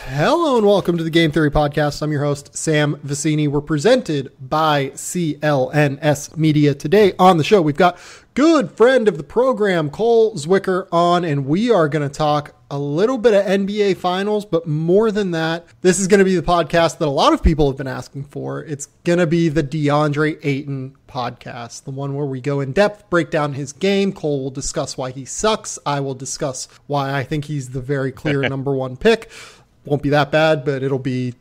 Hello and welcome to the Game Theory Podcast. I'm your host, Sam Vecenie. We're presented by CLNS Media. Today on the show, we've got good friend of the program, Cole Zwicker, on, and we are going to talk a little bit of NBA Finals, but more than that, this is going to be the podcast that a lot of people have been asking for. It's going to be the DeAndre Ayton Podcast, the one where we go in depth, break down his game. Cole will discuss why he sucks. I will discuss why I think he's the very clear number one pick. Won't be that bad, but it'll be,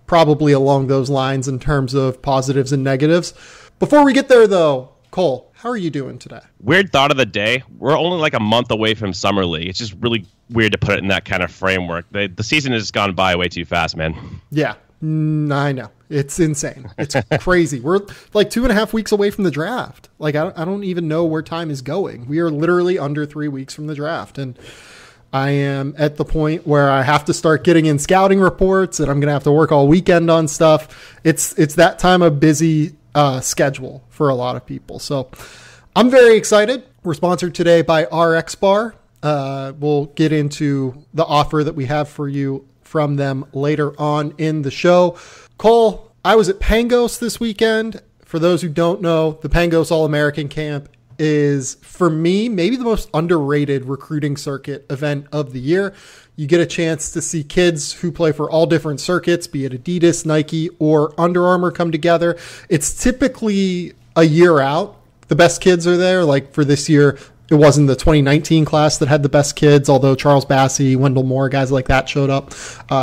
probably along those lines in terms of positives and negatives. Before we get there, though, Cole, how are you doing today? Weird thought of the day. We're only like a month away from Summer League. It's just really weird to put it in that kind of framework. The season has gone by way too fast, man. Yeah, I know. It's insane. It's crazy. We're like 2.5 weeks away from the draft. Like, I don't even know where time is going. We are literally under 3 weeks from the draft, and I am at the point where I have to start getting in scouting reports, and I'm going to have to work all weekend on stuff. It's that time of busy schedule for a lot of people. So I'm very excited. We're sponsored today by RX Bar. We'll get into the offer that we have for you from them later on in the show. Cole, I was at Pangos this weekend. For those who don't know, the Pangos All-American Camp is, for me, maybe the most underrated recruiting circuit event of the year. You get a chance to see kids who play for all different circuits, be it Adidas, Nike, or Under Armour, come together. It's typically a year out. The best kids are there. Like for this year, it wasn't the 2019 class that had the best kids, although Charles Bassey, Wendell Moore, guys like that showed up.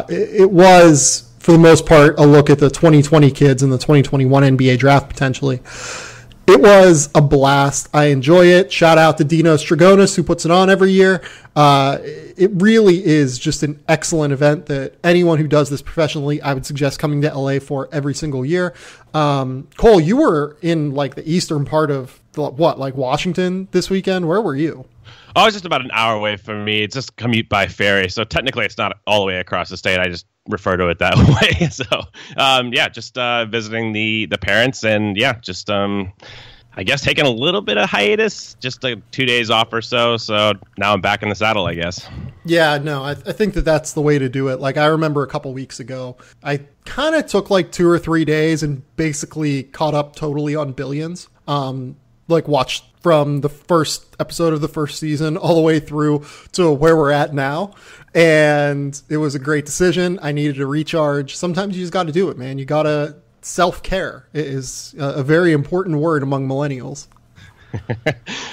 It was, for the most part, a look at the 2020 kids and the 2021 NBA draft potentially. It was a blast. I enjoy it. Shout out to Dino Stragonis, who puts it on every year. It really is just an excellent event that anyone who does this professionally, I would suggest coming to LA for every single year. Cole, you were in like the eastern part of Washington this weekend. Where were you? Oh, it's just about an hour away from me. It's just commute by ferry. So technically it's not all the way across the state. I just refer to it that way. So, just visiting the parents and just, I guess taking a little bit of hiatus, just like 2 days off or so. So now I'm back in the saddle, I guess. Yeah, no, I think that's the way to do it. Like I remember a couple weeks ago, I kind of took like 2 or 3 days and basically caught up totally on Billions. Watched from the first episode of the first season all the way through to where we're at now. And it was a great decision. I needed to recharge. Sometimes you just got to do it, man. You got to self-care. It is a very important word among millennials.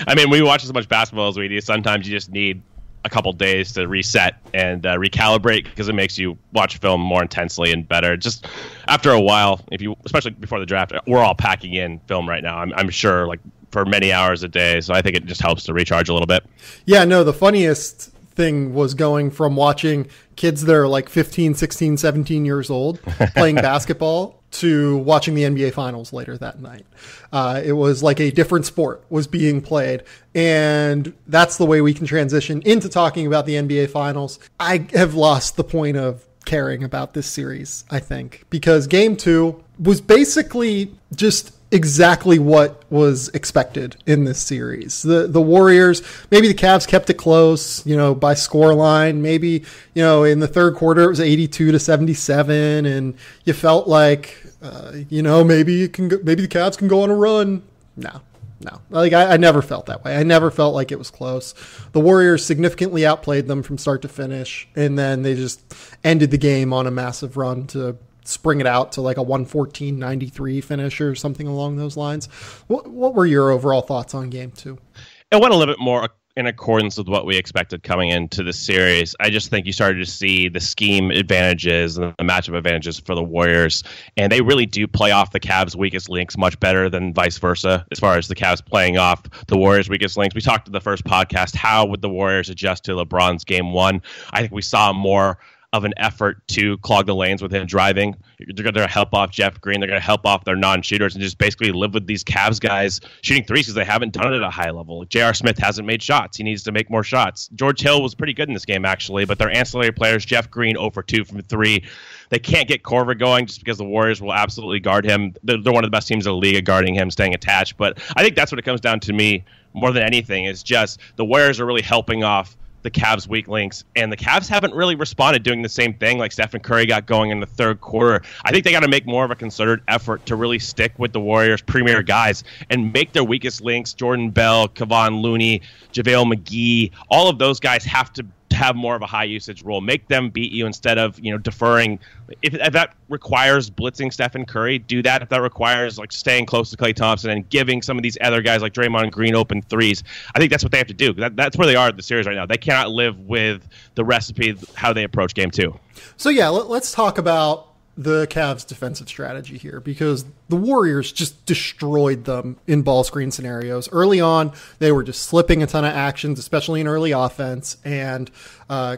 I mean, we watch as much basketball as we do. Sometimes you just need a couple days to reset and recalibrate because it makes you watch film more intensely and better. Just after a while, especially before the draft, we're all packing in film right now. I'm sure like for many hours a day. So I think it just helps to recharge a little bit. Yeah, no, the funniest thing was going from watching kids that are like 15, 16, 17 years old playing basketball to watching the NBA Finals later that night. It was like a different sport was being played. And that's the way we can transition into talking about the NBA Finals. I have lost the point of caring about this series, I think, because Game 2 was basically just exactly what was expected in this series. The Warriors, maybe the Cavs kept it close, by score line. Maybe, in the third quarter it was 82-77, and you felt like, maybe the Cavs can go on a run. No. Like I never felt that way. I never felt like it was close. The Warriors significantly outplayed them from start to finish, and then they just ended the game on a massive run to spring it out to like a 114-93 finish or something along those lines. What were your overall thoughts on Game 2? It went a little bit more in accordance with what we expected coming into the series. I just think you started to see the scheme advantages and the matchup advantages for the Warriors, and they really do play off the Cavs' weakest links much better than vice versa as far as the Cavs playing off the Warriors' weakest links. We talked in the first podcast, how would the Warriors adjust to LeBron's Game 1? I think we saw more of an effort to clog the lanes with him driving. They're going to help off Jeff Green. They're going to help off their non-shooters and just basically live with these Cavs guys shooting threes because they haven't done it at a high level. J.R. Smith hasn't made shots. He needs to make more shots. George Hill was pretty good in this game, actually, but their ancillary players, Jeff Green, 0 for 2 from 3. They can't get Korver going just because the Warriors will absolutely guard him. They're one of the best teams in the league at guarding him, staying attached. But I think that's what it comes down to me more than anything is just the Warriors are really helping off the Cavs' weak links, and the Cavs haven't really responded doing the same thing like Stephen Curry got going in the third quarter. I think they got to make more of a concerted effort to really stick with the Warriors' premier guys and make their weakest links, Jordan Bell, Kevon Looney, JaVale McGee, all of those guys have to have more of a high usage role. Make them beat you instead of, deferring. If that requires blitzing Stephen Curry, do that. If that requires like staying close to Klay Thompson and giving some of these other guys like Draymond Green open threes, I think that's what they have to do. That's where they are in the series right now. They cannot live with the recipe how they approach game 2. So yeah, let's talk about the Cavs' defensive strategy here, because the Warriors just destroyed them in ball screen scenarios. Early on, they were just slipping a ton of actions, especially in early offense, and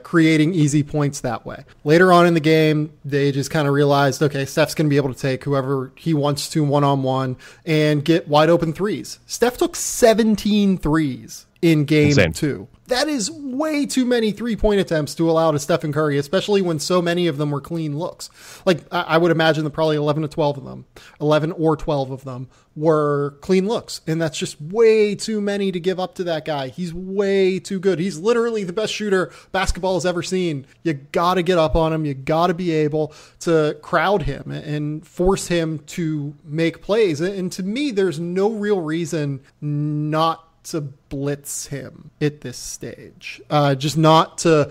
creating easy points that way. Later on in the game, they just kind of realized, okay, Steph's going to be able to take whoever he wants to one-on-one and get wide open threes. Steph took 17 threes in game 2. That is way too many three-point attempts to allow to Stephen Curry, especially when so many of them were clean looks. Like, I would imagine that probably 11 or 12 of them were clean looks. And that's just way too many to give up to that guy. He's way too good. He's literally the best shooter basketball has ever seen. You got to get up on him. You got to be able to crowd him and force him to make plays. And to me, there's no real reason not to blitz him at this stage, just not to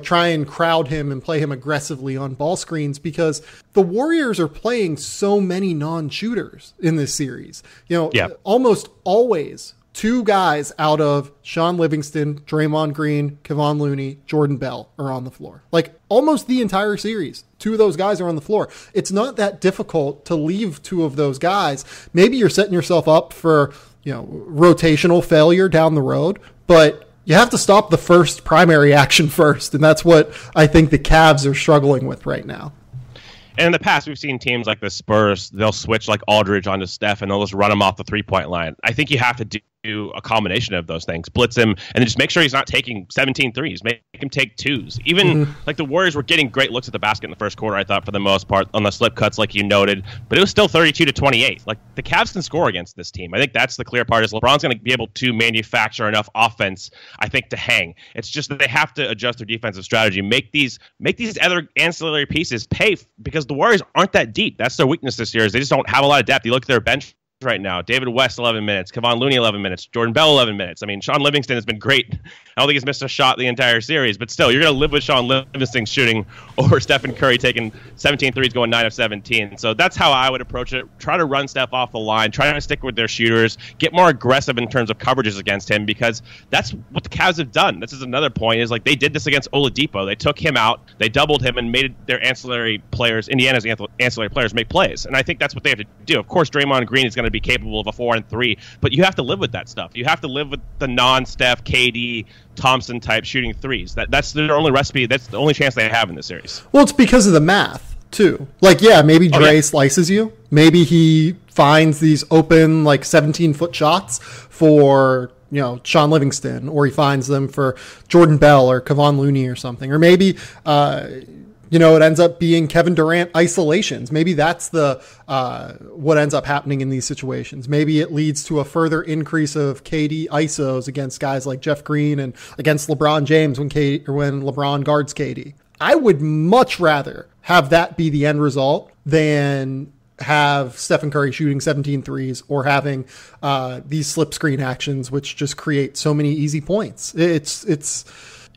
try and crowd him and play him aggressively on ball screens, because the Warriors are playing so many non-shooters in this series. Almost always 2 guys out of Sean Livingston, Draymond Green, Kevon Looney, Jordan Bell are on the floor. Like almost the entire series, 2 of those guys are on the floor. It's not that difficult to leave 2 of those guys. Maybe you're setting yourself up for rotational failure down the road, but you have to stop the first primary action first. And that's what I think the Cavs are struggling with right now. And in the past, we've seen teams like the Spurs, they'll switch like Aldridge onto Steph and they'll just run him off the 3-point line. I think you have to do a combination of those things. Blitz him and then just make sure he's not taking 17 threes. Make him take 2s. Even like the Warriors were getting great looks at the basket in the first quarter, I thought, for the most part, on the slip cuts like you noted. But it was still 32-28. Like the Cavs can score against this team. I think that's the clear part, is LeBron's going to be able to manufacture enough offense, I think, to hang. It's just that they have to adjust their defensive strategy. Make these other ancillary pieces pay, because the Warriors aren't that deep. That's their weakness this year, is they just don't have a lot of depth. You look at their bench right now. David West, 11 minutes. Kevon Looney, 11 minutes. Jordan Bell, 11 minutes. I mean, Sean Livingston has been great. I don't think he's missed a shot the entire series, but still, you're going to live with Sean Livingston shooting over Stephen Curry taking 17 threes, going 9 of 17. So that's how I would approach it. Try to run Steph off the line. Try to stick with their shooters. Get more aggressive in terms of coverages against him, because that's what the Cavs have done. This is another point, is like they did this against Oladipo. They took him out, they doubled him, and made their ancillary players, Indiana's ancillary players, make plays. And I think that's what they have to do. Of course, Draymond Green is going to be capable of a 4-and-3, but you have to live with that stuff. You have to live with the non-Steph, KD, Thompson type shooting threes. That's their only recipe. That's the only chance they have in this series. Well, it's because of the math too. Like, yeah, maybe Dre slices you. Maybe he finds these open 17-foot shots for Sean Livingston, or he finds them for Jordan Bell or Kevon Looney or something, or maybe it ends up being Kevin Durant isolations. Maybe that's the what ends up happening in these situations. Maybe it leads to a further increase of KD isos against guys like Jeff Green and against LeBron James when LeBron guards KD. I would much rather have that be the end result than have Stephen Curry shooting 17 threes or having these slip screen actions, which just create so many easy points.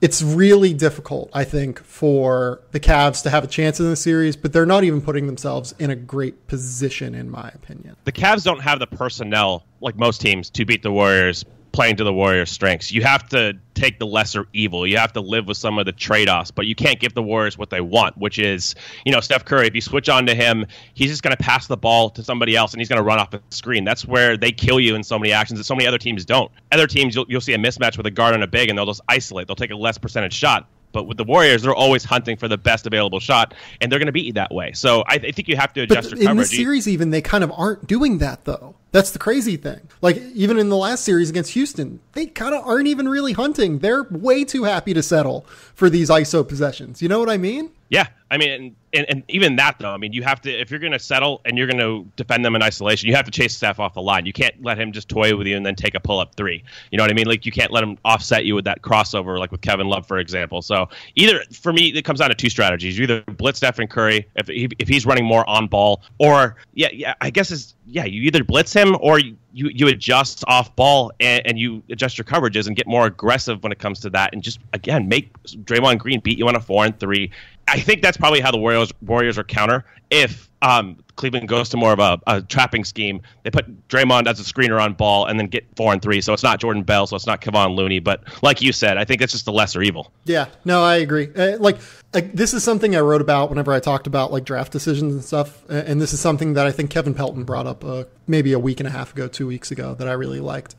It's really difficult, I think, for the Cavs to have a chance in the series, but they're not even putting themselves in a great position, in my opinion. The Cavs don't have the personnel, like most teams, to beat the Warriors playing to the Warriors' strengths. You have to take the lesser evil. You have to live with some of the trade-offs, but you can't give the Warriors what they want, which is, Steph Curry, if you switch on to him, he's just going to pass the ball to somebody else and he's going to run off the screen. That's where they kill you in so many actions that so many other teams don't. Other teams, you'll see a mismatch with a guard and a big, and they'll just isolate. They'll take a less percentage shot. But with the Warriors, they're always hunting for the best available shot, and they're going to beat you that way. So I think you have to adjust your coverage. In this series, even, they kind of aren't doing that, though. That's the crazy thing. Like, even in the last series against Houston, they kind of aren't even really hunting. They're way too happy to settle for these ISO possessions. You know what I mean? Yeah. I mean, and even that, though, I mean, you have to, if you're going to settle and you're going to defend them in isolation, you have to chase Steph off the line. You can't let him just toy with you and then take a pull-up three. You know what I mean? Like, you can't let him offset you with that crossover, like with Kevin Love, for example. So either, for me, it comes down to two strategies. You either blitz Stephen Curry if he's running more on ball, or, I guess you either blitz him or you adjust off ball and you adjust your coverages and get more aggressive when it comes to that, and just, again, make Draymond Green beat you on a 4-and-3. I think that's probably how the Warriors are counter. If Cleveland goes to more of a trapping scheme, they put Draymond as a screener on ball and then get 4-and-3. So it's not Jordan Bell, so it's not Kevon Looney. But like you said, I think it's just the lesser evil. Yeah, no, I agree. Like this is something I wrote about whenever I talked about like draft decisions and stuff. And this is something that I think Kevin Pelton brought up maybe a week and a half ago, 2 weeks ago, that I really liked.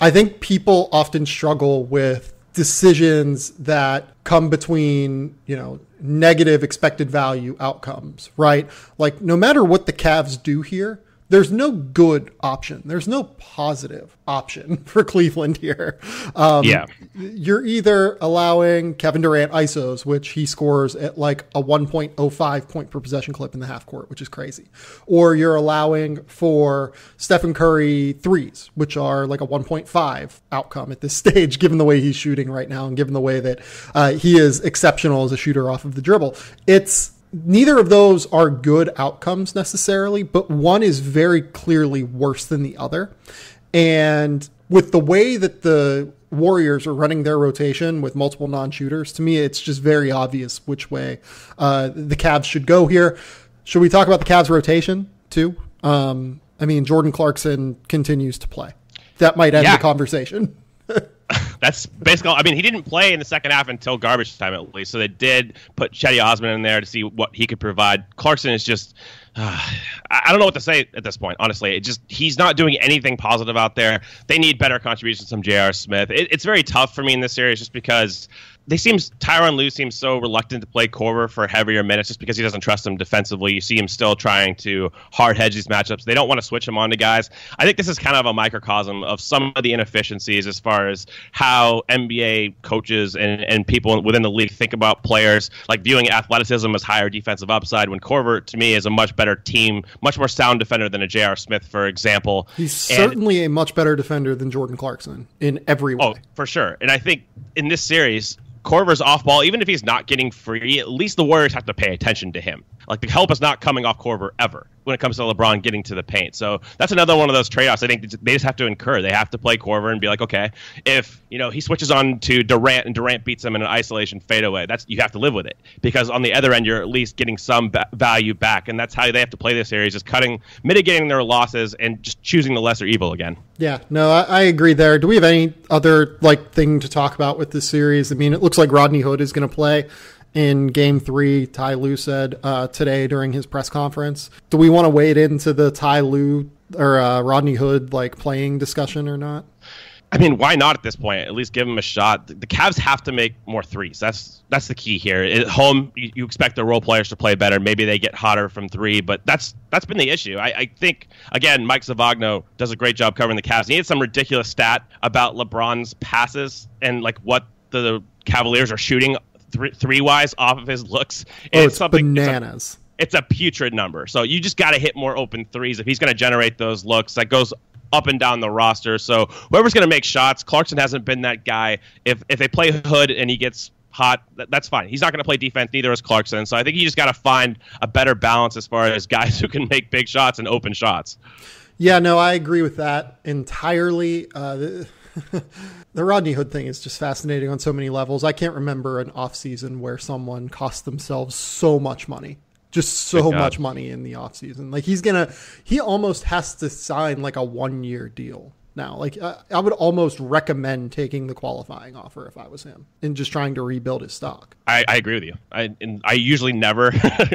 I think people often struggle with decisions that come between, negative expected value outcomes, right? Like, no matter what the Cavs do here, there's no good option. There's no positive option for Cleveland here. You're either allowing Kevin Durant ISOs, which he scores at like a 1.05 point per possession clip in the half court, which is crazy. Or you're allowing for Stephen Curry threes, which are like a 1.5 outcome at this stage, given the way he's shooting right now and given the way that he is exceptional as a shooter off of the dribble. Neither of those are good outcomes necessarily, but one is very clearly worse than the other. And with the way that the Warriors are running their rotation with multiple non-shooters, to me, it's just very obvious which way the Cavs should go here. Should we talk about the Cavs rotation too? Jordan Clarkson continues to play. That might end the conversation. That's basically, he didn't play in the second half until garbage time, at least. So they did put Chetty Osman in there to see what he could provide. Clarkson is just, I don't know what to say at this point, honestly. He's not doing anything positive out there. They need better contributions from J.R. Smith. It's very tough for me in this series just because Tyronn Lue seems so reluctant to play Korver for heavier minutes just because he doesn't trust him defensively. You see him still trying to hard hedge these matchups. They don't want to switch him on to guys. I think this is kind of a microcosm of some of the inefficiencies as far as how NBA coaches and people within the league think about players, like viewing athleticism as higher defensive upside, when Korver, to me, is a much better team, much more sound defender than a J.R. Smith, for example. He's certainly a much better defender than Jordan Clarkson in every way. Oh, for sure. And I think in this series, Korver's off ball, even if he's not getting free, at least the Warriors have to pay attention to him. Like, the help is not coming off Korver ever when it comes to LeBron getting to the paint. So that's another one of those trade-offs I think they just have to incur. They have to play Korver and be like, okay, if he switches on to Durant and Durant beats him in an isolation fadeaway, you have to live with it, because on the other end you're at least getting some value back, and that's how they have to play this series, is mitigating their losses and just choosing the lesser evil again. Yeah, no, I agree there. Do we have any other thing to talk about with this series? I mean, it looks like Rodney Hood is going to play in Game 3, Ty Lue said today during his press conference. Do we want to wade into the Ty Lue or Rodney Hood playing discussion or not? I mean, why not at this point? At least give him a shot. The Cavs have to make more threes. That's the key here. At home, you expect the role players to play better. Maybe they get hotter from three, but that's been the issue. I think, again, Mike Zavagno does a great job covering the Cavs. He had some ridiculous stat about LeBron's passes and what the Cavaliers are shooting three-wise off of his looks. And it's bananas. It's a putrid number. So you just got to hit more open threes if he's going to generate those looks. That goes up and down the roster. So whoever's going to make shots, Clarkson hasn't been that guy. If they play Hood and he gets hot, that's fine. He's not going to play defense, neither is Clarkson. So I think you just got to find a better balance as far as guys who can make big shots and open shots. Yeah, no, I agree with that entirely. The Rodney Hood thing is just fascinating on so many levels. I can't remember an offseason where someone cost themselves so much money. Just so much money in the offseason. He almost has to sign a 1-year deal now. I would almost recommend taking the qualifying offer if I was him and just trying to rebuild his stock. I agree with you. I usually never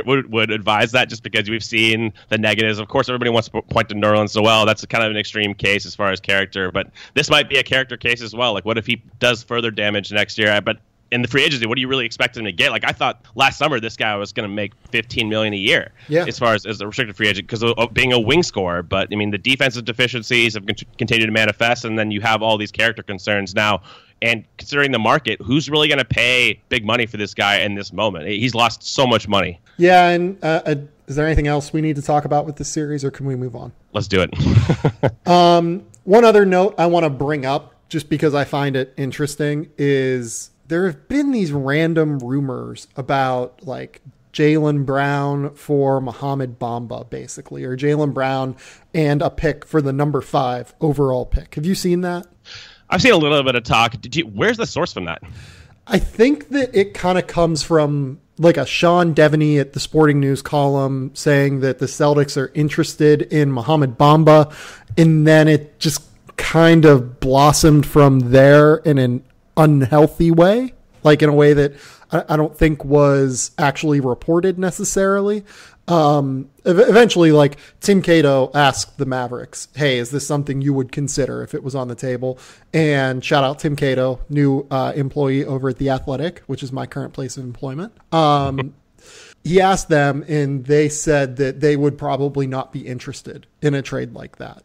would advise that, just because we've seen the negatives. Of course, everybody wants to point to Nerlens Noel. That's kind of an extreme case as far as character, but this might be a character case as well. What if he does further damage next year? But in the free agency, what do you really expect him to get? Like, I thought last summer this guy was going to make $15 million a year as far as a restricted free agent because of being a wing scorer. But I mean, the defensive deficiencies have continued to manifest, and then you have all these character concerns now. And considering the market, who's really going to pay big money for this guy in this moment? He's lost so much money. Yeah, and is there anything else we need to talk about with this series, or can we move on? Let's do it. One other note I want to bring up, just because I find it interesting, is there have been these random rumors about like Jaylen Brown for Mohamed Bamba, basically, or Jaylen Brown and a pick for the number 5 overall pick. Have you seen that? I've seen a little bit of talk. Where's the source from that? I think that it kind of comes from like a Sean Devaney at the Sporting News column saying that the Celtics are interested in Mohamed Bamba, and then it just kind of blossomed from there in an unhealthy way, like in a way that I don't think was actually reported necessarily. Eventually, like Tim Cato asked the Mavericks, hey, is this something you would consider if it was on the table? And shout out Tim Cato, new employee over at The Athletic, which is my current place of employment. He asked them, and they said that they would probably not be interested in a trade like that.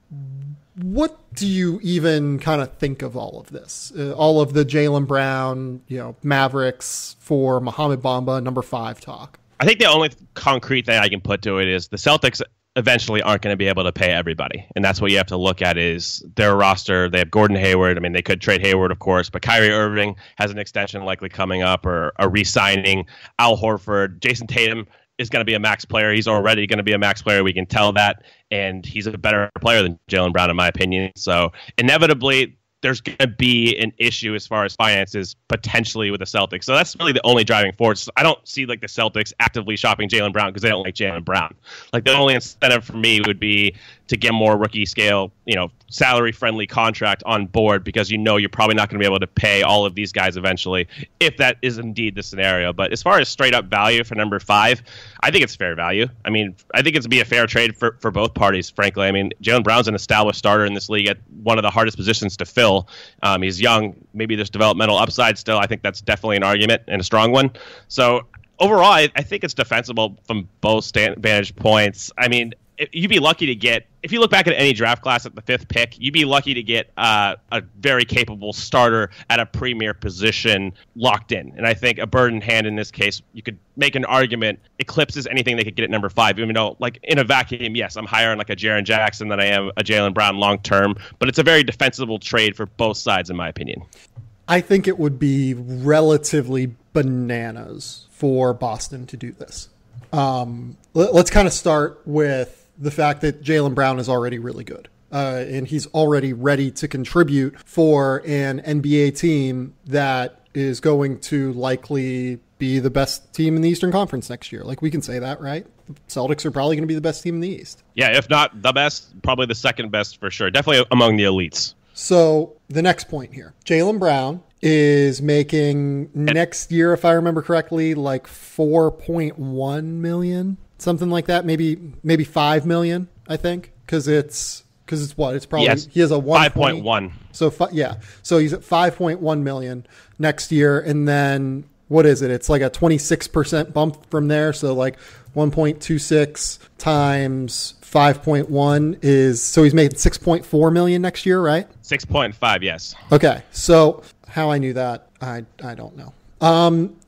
What do you even kind of think of all of this? All of the Jaylen Brown, Mavericks for Mohamed Bamba, number 5 talk. I think the only concrete thing I can put to it is the Celtics eventually aren't going to be able to pay everybody. And that's what you have to look at is their roster. They have Gordon Hayward. I mean, they could trade Hayward, of course, but Kyrie Irving has an extension likely coming up, or a re-signing. Al Horford, Jason Tatum is going to be a max player. He's already going to be a max player. We can tell that. And he's a better player than Jaylen Brown, in my opinion. So inevitably, there's going to be an issue as far as finances potentially with the Celtics. So that's really the only driving force. I don't see like the Celtics actively shopping Jaylen Brown because they don't like Jaylen Brown. Like the only incentive for me would be to get more rookie scale, salary friendly contract on board, because you're probably not going to be able to pay all of these guys eventually, if that is indeed the scenario. But as far as straight up value for number 5, I think it's fair value. I mean, I think it's be a fair trade for both parties, frankly. I mean, Jaylen Brown's an established starter in this league at one of the hardest positions to fill. He's young. Maybe there's developmental upside still. I think that's definitely an argument, and a strong one. So overall, I think it's defensible from both vantage points. I mean, you'd be lucky to get, if you look back at any draft class at the 5th pick, you'd be lucky to get a very capable starter at a premier position locked in. And I think a bird in hand in this case, you could make an argument, eclipses anything they could get at number 5, even though, like, in a vacuum, yes, I'm higher on like a Jaren Jackson than I am a Jaylen Brown long term, but it's a very defensible trade for both sides, in my opinion. I think it would be relatively bananas for Boston to do this. Let's kind of start with the fact that Jaylen Brown is already really good. And he's already ready to contribute for an NBA team that is going to likely be the best team in the Eastern Conference next year. Like, we can say that, right? The Celtics are probably going to be the best team in the East. Yeah, if not the best, probably the second best for sure. Definitely among the elites. So the next point here, Jaylen Brown is making next year, if I remember correctly, like $4.1 million, something like that. Maybe 5 million, I think. Cause it's what? It's probably, yes, he has a 5.1. So so he's at 5.1 million next year. And then what is it? It's like a 26% bump from there. So like 1.26 times 5.1 is, so he's making 6.4 million next year, right? 6.5, yes. Okay. So how I knew that, I don't know.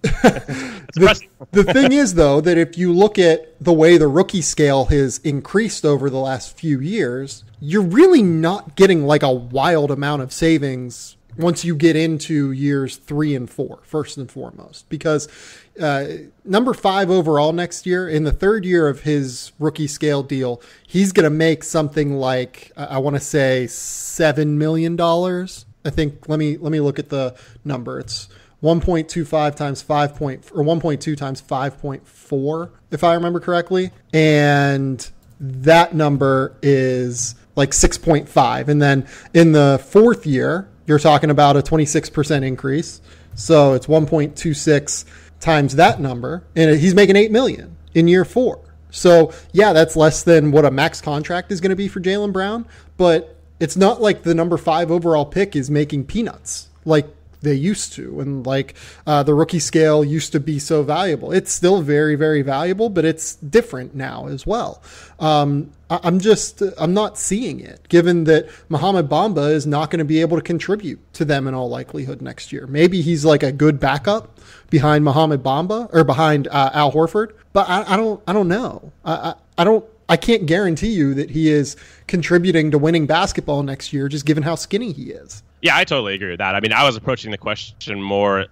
The thing is, though, that if you look at the way the rookie scale has increased over the last few years, you're really not getting like a wild amount of savings once you get into years 3 and 4, first and foremost, because number 5 overall next year, in the 3rd year of his rookie scale deal, he's going to make something like, I want to say $7 million. I think, let me look at the number. It's 1.25 times 1.2 times 5.4, if I remember correctly. And that number is like 6.5. And then in the 4th year, you're talking about a 26% increase. So it's 1.26 times that number. And he's making $8 million in year 4. So yeah, that's less than what a max contract is going to be for Jaylen Brown. But it's not like the number 5 overall pick is making peanuts. Like, they used to. And like the rookie scale used to be so valuable. It's still very, very valuable, but it's different now as well. I'm not seeing it, given that Mohamed Bamba is not going to be able to contribute to them in all likelihood next year. Maybe he's like a good backup behind Mohamed Bamba or behind Al Horford, but I don't know. I can't guarantee you that he is contributing to winning basketball next year, just given how skinny he is. Yeah, I totally agree with that. I mean, I was approaching the question more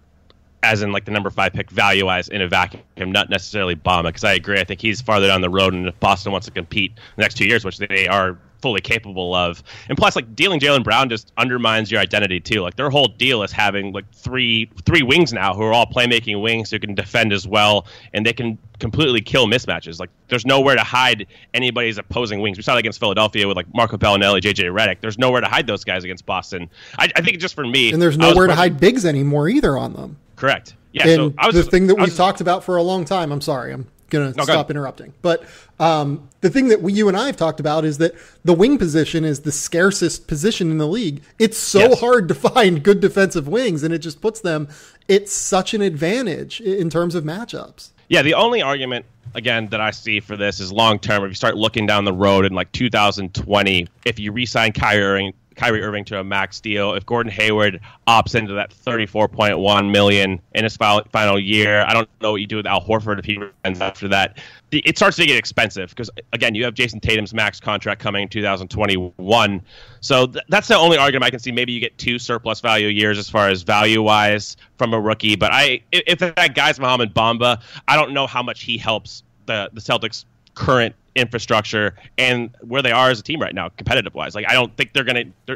as in like the number 5 pick value-wise in a vacuum, not necessarily Bamba, because I agree. I think he's farther down the road, and if Boston wants to compete the next 2 years, which they are fully capable of, and plus, like, dealing Jaylen Brown just undermines your identity too. Like, their whole deal is having like three wings now who are all playmaking wings who can defend as well, and they can completely kill mismatches. Like, there's nowhere to hide anybody's opposing wings. We saw that against Philadelphia with like Marco Bellinelli, JJ Redick. There's nowhere to hide those guys against Boston. I think just for me, and there's nowhere to hide bigs anymore either on them. Correct. Yeah. And so the thing that we've talked about for a long time, I'm sorry, I'm going to stop interrupting. But the thing that you and I have talked about is that the wing position is the scarcest position in the league. It's so hard to find good defensive wings, and it just puts them at such an advantage in terms of matchups. Yeah, the only argument, again, that I see for this is long-term. If you start looking down the road in like 2020, if you re-sign Kyrie Irving to a max deal, if Gordon Hayward opts into that $34.1 million in his final year, I don't know what you do with Al Horford if he ends after that. It starts to get expensive because, again, you have Jason Tatum's max contract coming in 2021. So that's the only argument I can see. Maybe you get 2 surplus value years as far as value-wise from a rookie. But if that guy's Mohamed Bamba, I don't know how much he helps the Celtics' current infrastructure and where they are as a team right now, competitive wise. Like, I don't think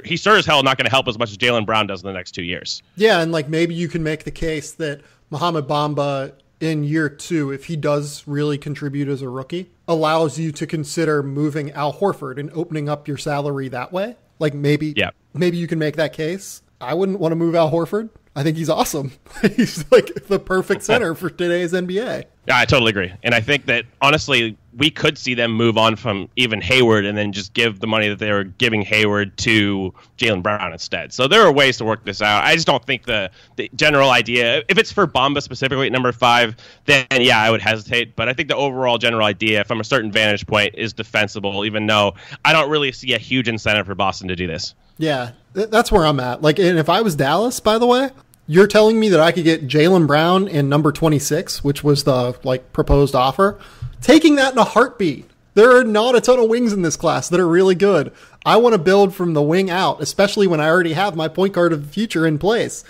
he's sure as hell not going to help as much as Jaylen Brown does in the next 2 years. Yeah. And like, maybe you can make the case that Mohamed Bamba in year 2, if he does really contribute as a rookie, allows you to consider moving Al Horford and opening up your salary that way. Like maybe you can make that case. I wouldn't want to move Al Horford. I think he's awesome. He's like the perfect center for today's NBA. Yeah, I totally agree. And I think that, honestly, we could see them move on from even Hayward and then just give the money that they were giving Hayward to Jaylen Brown instead. So there are ways to work this out. I just don't think the general idea, if it's for Bamba specifically at number 5, then yeah, I would hesitate. But I think the overall general idea from a certain vantage point is defensible, even though I don't really see a huge incentive for Boston to do this. Yeah, that's where I'm at. Like, and if I was Dallas, by the way, you're telling me that I could get Jaylen Brown in number 26, which was the like proposed offer, taking that in a heartbeat. There are not a ton of wings in this class that are really good. I want to build from the wing out, especially when I already have my point guard of the future in place.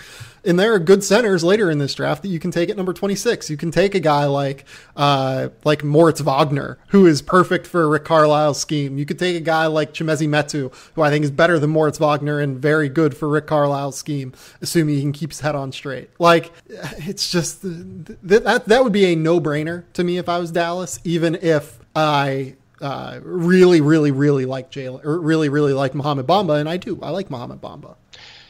And there are good centers later in this draft that you can take at number 26. You can take a guy like Moritz Wagner, who is perfect for Rick Carlisle's scheme. You could take a guy like Chimezie Metu, who I think is better than Moritz Wagner and very good for Rick Carlisle's scheme, assuming he can keep his head on straight. Like, it's just that would be a no-brainer to me if I was Dallas, even if I really, really, really like Jaylen, or really, really like Mohamed Bamba, and I do. I like Mohamed Bamba.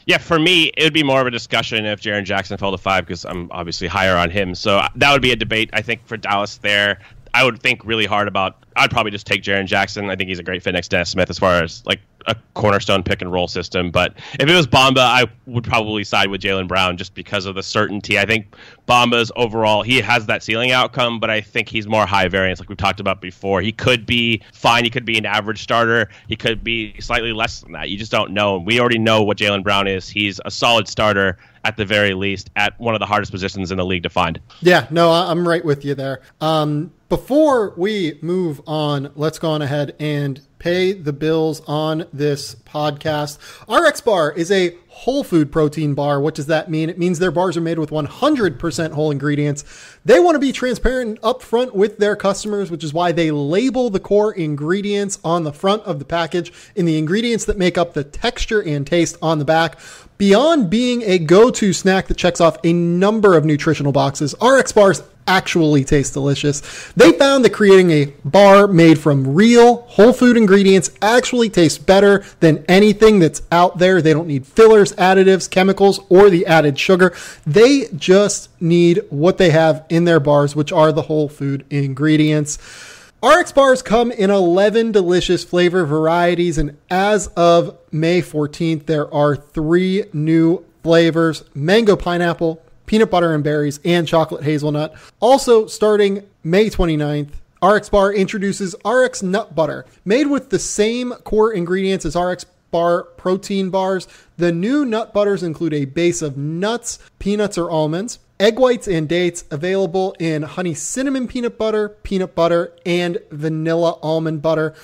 Yeah, for me, it would be more of a discussion if Jaren Jackson fell to 5 because I'm obviously higher on him. So that would be a debate, I think, for Dallas there. I would think really hard about – I'd probably just take Jaren Jackson. I think he's a great fit next to Dennis Smith as far as like a cornerstone pick-and-roll system. But if it was Bamba, I would probably side with Jaylen Brown just because of the certainty. I think Bamba's overall – he has that ceiling outcome, but I think he's more high variance like we've talked about before. He could be fine. He could be an average starter. He could be slightly less than that. You just don't know. We already know what Jaylen Brown is. He's a solid starter at the very least at one of the hardest positions in the league to find. Yeah, no, I'm right with you there. Before we move on, let's go on ahead and pay the bills on this podcast. RX Bar is a whole food protein bar. What does that mean? It means their bars are made with 100% whole ingredients. They want to be transparent and upfront with their customers, which is why they label the core ingredients on the front of the package and the ingredients that make up the texture and taste on the back. Beyond being a go-to snack that checks off a number of nutritional boxes, RX Bars actually taste delicious. They found that creating a bar made from real whole food ingredients actually tastes better than anything that's out there. They don't need fillers, additives, chemicals, or the added sugar. They just need what they have in their bars, which are the whole food ingredients. RX Bars come in 11 delicious flavor varieties, and as of May 14th, there are 3 new flavors: mango pineapple, peanut butter and berries, and chocolate hazelnut. Also, starting May 29th, RX Bar introduces RX Nut Butter. Made with the same core ingredients as RX Bar protein bars, the new nut butters include a base of nuts, peanuts or almonds, egg whites and dates, available in honey cinnamon peanut butter, and vanilla almond butter.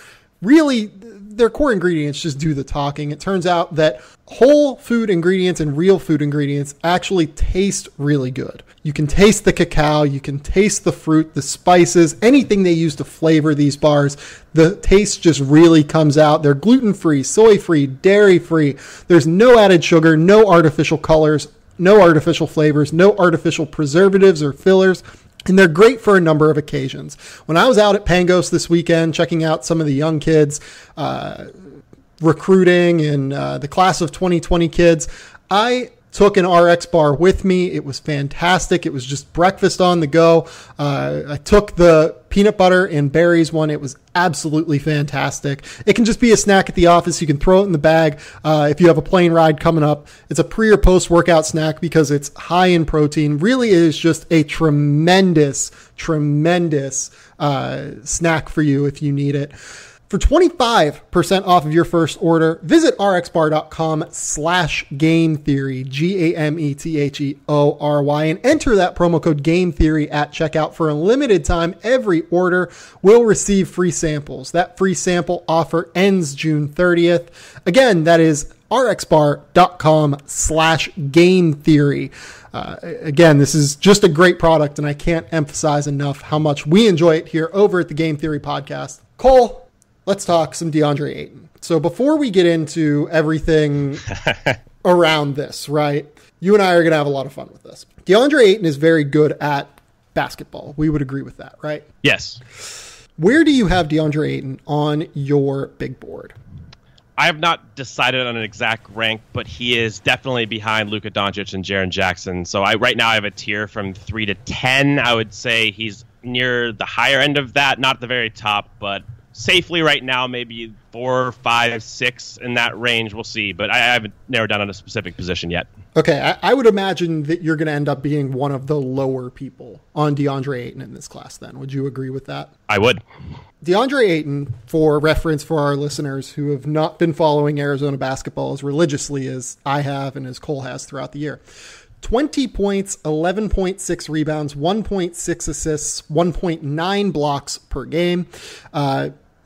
Really, their core ingredients just do the talking. It turns out that whole food ingredients and real food ingredients actually taste really good. You can taste the cacao, you can taste the fruit, the spices, anything they use to flavor these bars. The taste just really comes out. They're gluten-free, soy-free, dairy-free. There's no added sugar, no artificial colors, no artificial flavors, no artificial preservatives or fillers. And they're great for a number of occasions. When I was out at Pangos this weekend, checking out some of the young kids, recruiting and the class of 2020 kids, I took an RX bar with me. It was fantastic. It was just breakfast on the go. I took the peanut butter and berries one. It was absolutely fantastic. It can just be a snack at the office. You can throw it in the bag if you have a plane ride coming up. It's a pre or post workout snack because it's high in protein. Really is just a tremendous snack for you if you need it. For 25% off of your first order, visit rxbar.com/gametheory, GAMETHEORY, and enter that promo code GameTheory at checkout. For a limited time, every order will receive free samples. That free sample offer ends June 30th. Again, that is rxbar.com/gametheory. Again, this is just a great product, and I can't emphasize enough how much we enjoy it here over at the Game Theory Podcast. Cole, let's talk some DeAndre Ayton. So before we get into everything around this, right, you and I are going to have a lot of fun with this. DeAndre Ayton is very good at basketball. We would agree with that, right? Yes. Where do you have DeAndre Ayton on your big board? I have not decided on an exact rank, but he is definitely behind Luka Doncic and Jaren Jackson. So right now I have a tier from 3 to 10. I would say he's near the higher end of that, not the very top, but safely right now, maybe 4, 5, 6 in that range. We'll see, but I haven't narrowed down on a specific position yet. Okay, I would imagine that you're going to end up being one of the lower people on DeAndre Ayton in this class then. Would you agree with that? I would. DeAndre Ayton, for reference for our listeners who have not been following Arizona basketball as religiously as I have and as Cole has throughout the year, 20 points, 11.6 rebounds, 1.6 assists, 1.9 blocks per game.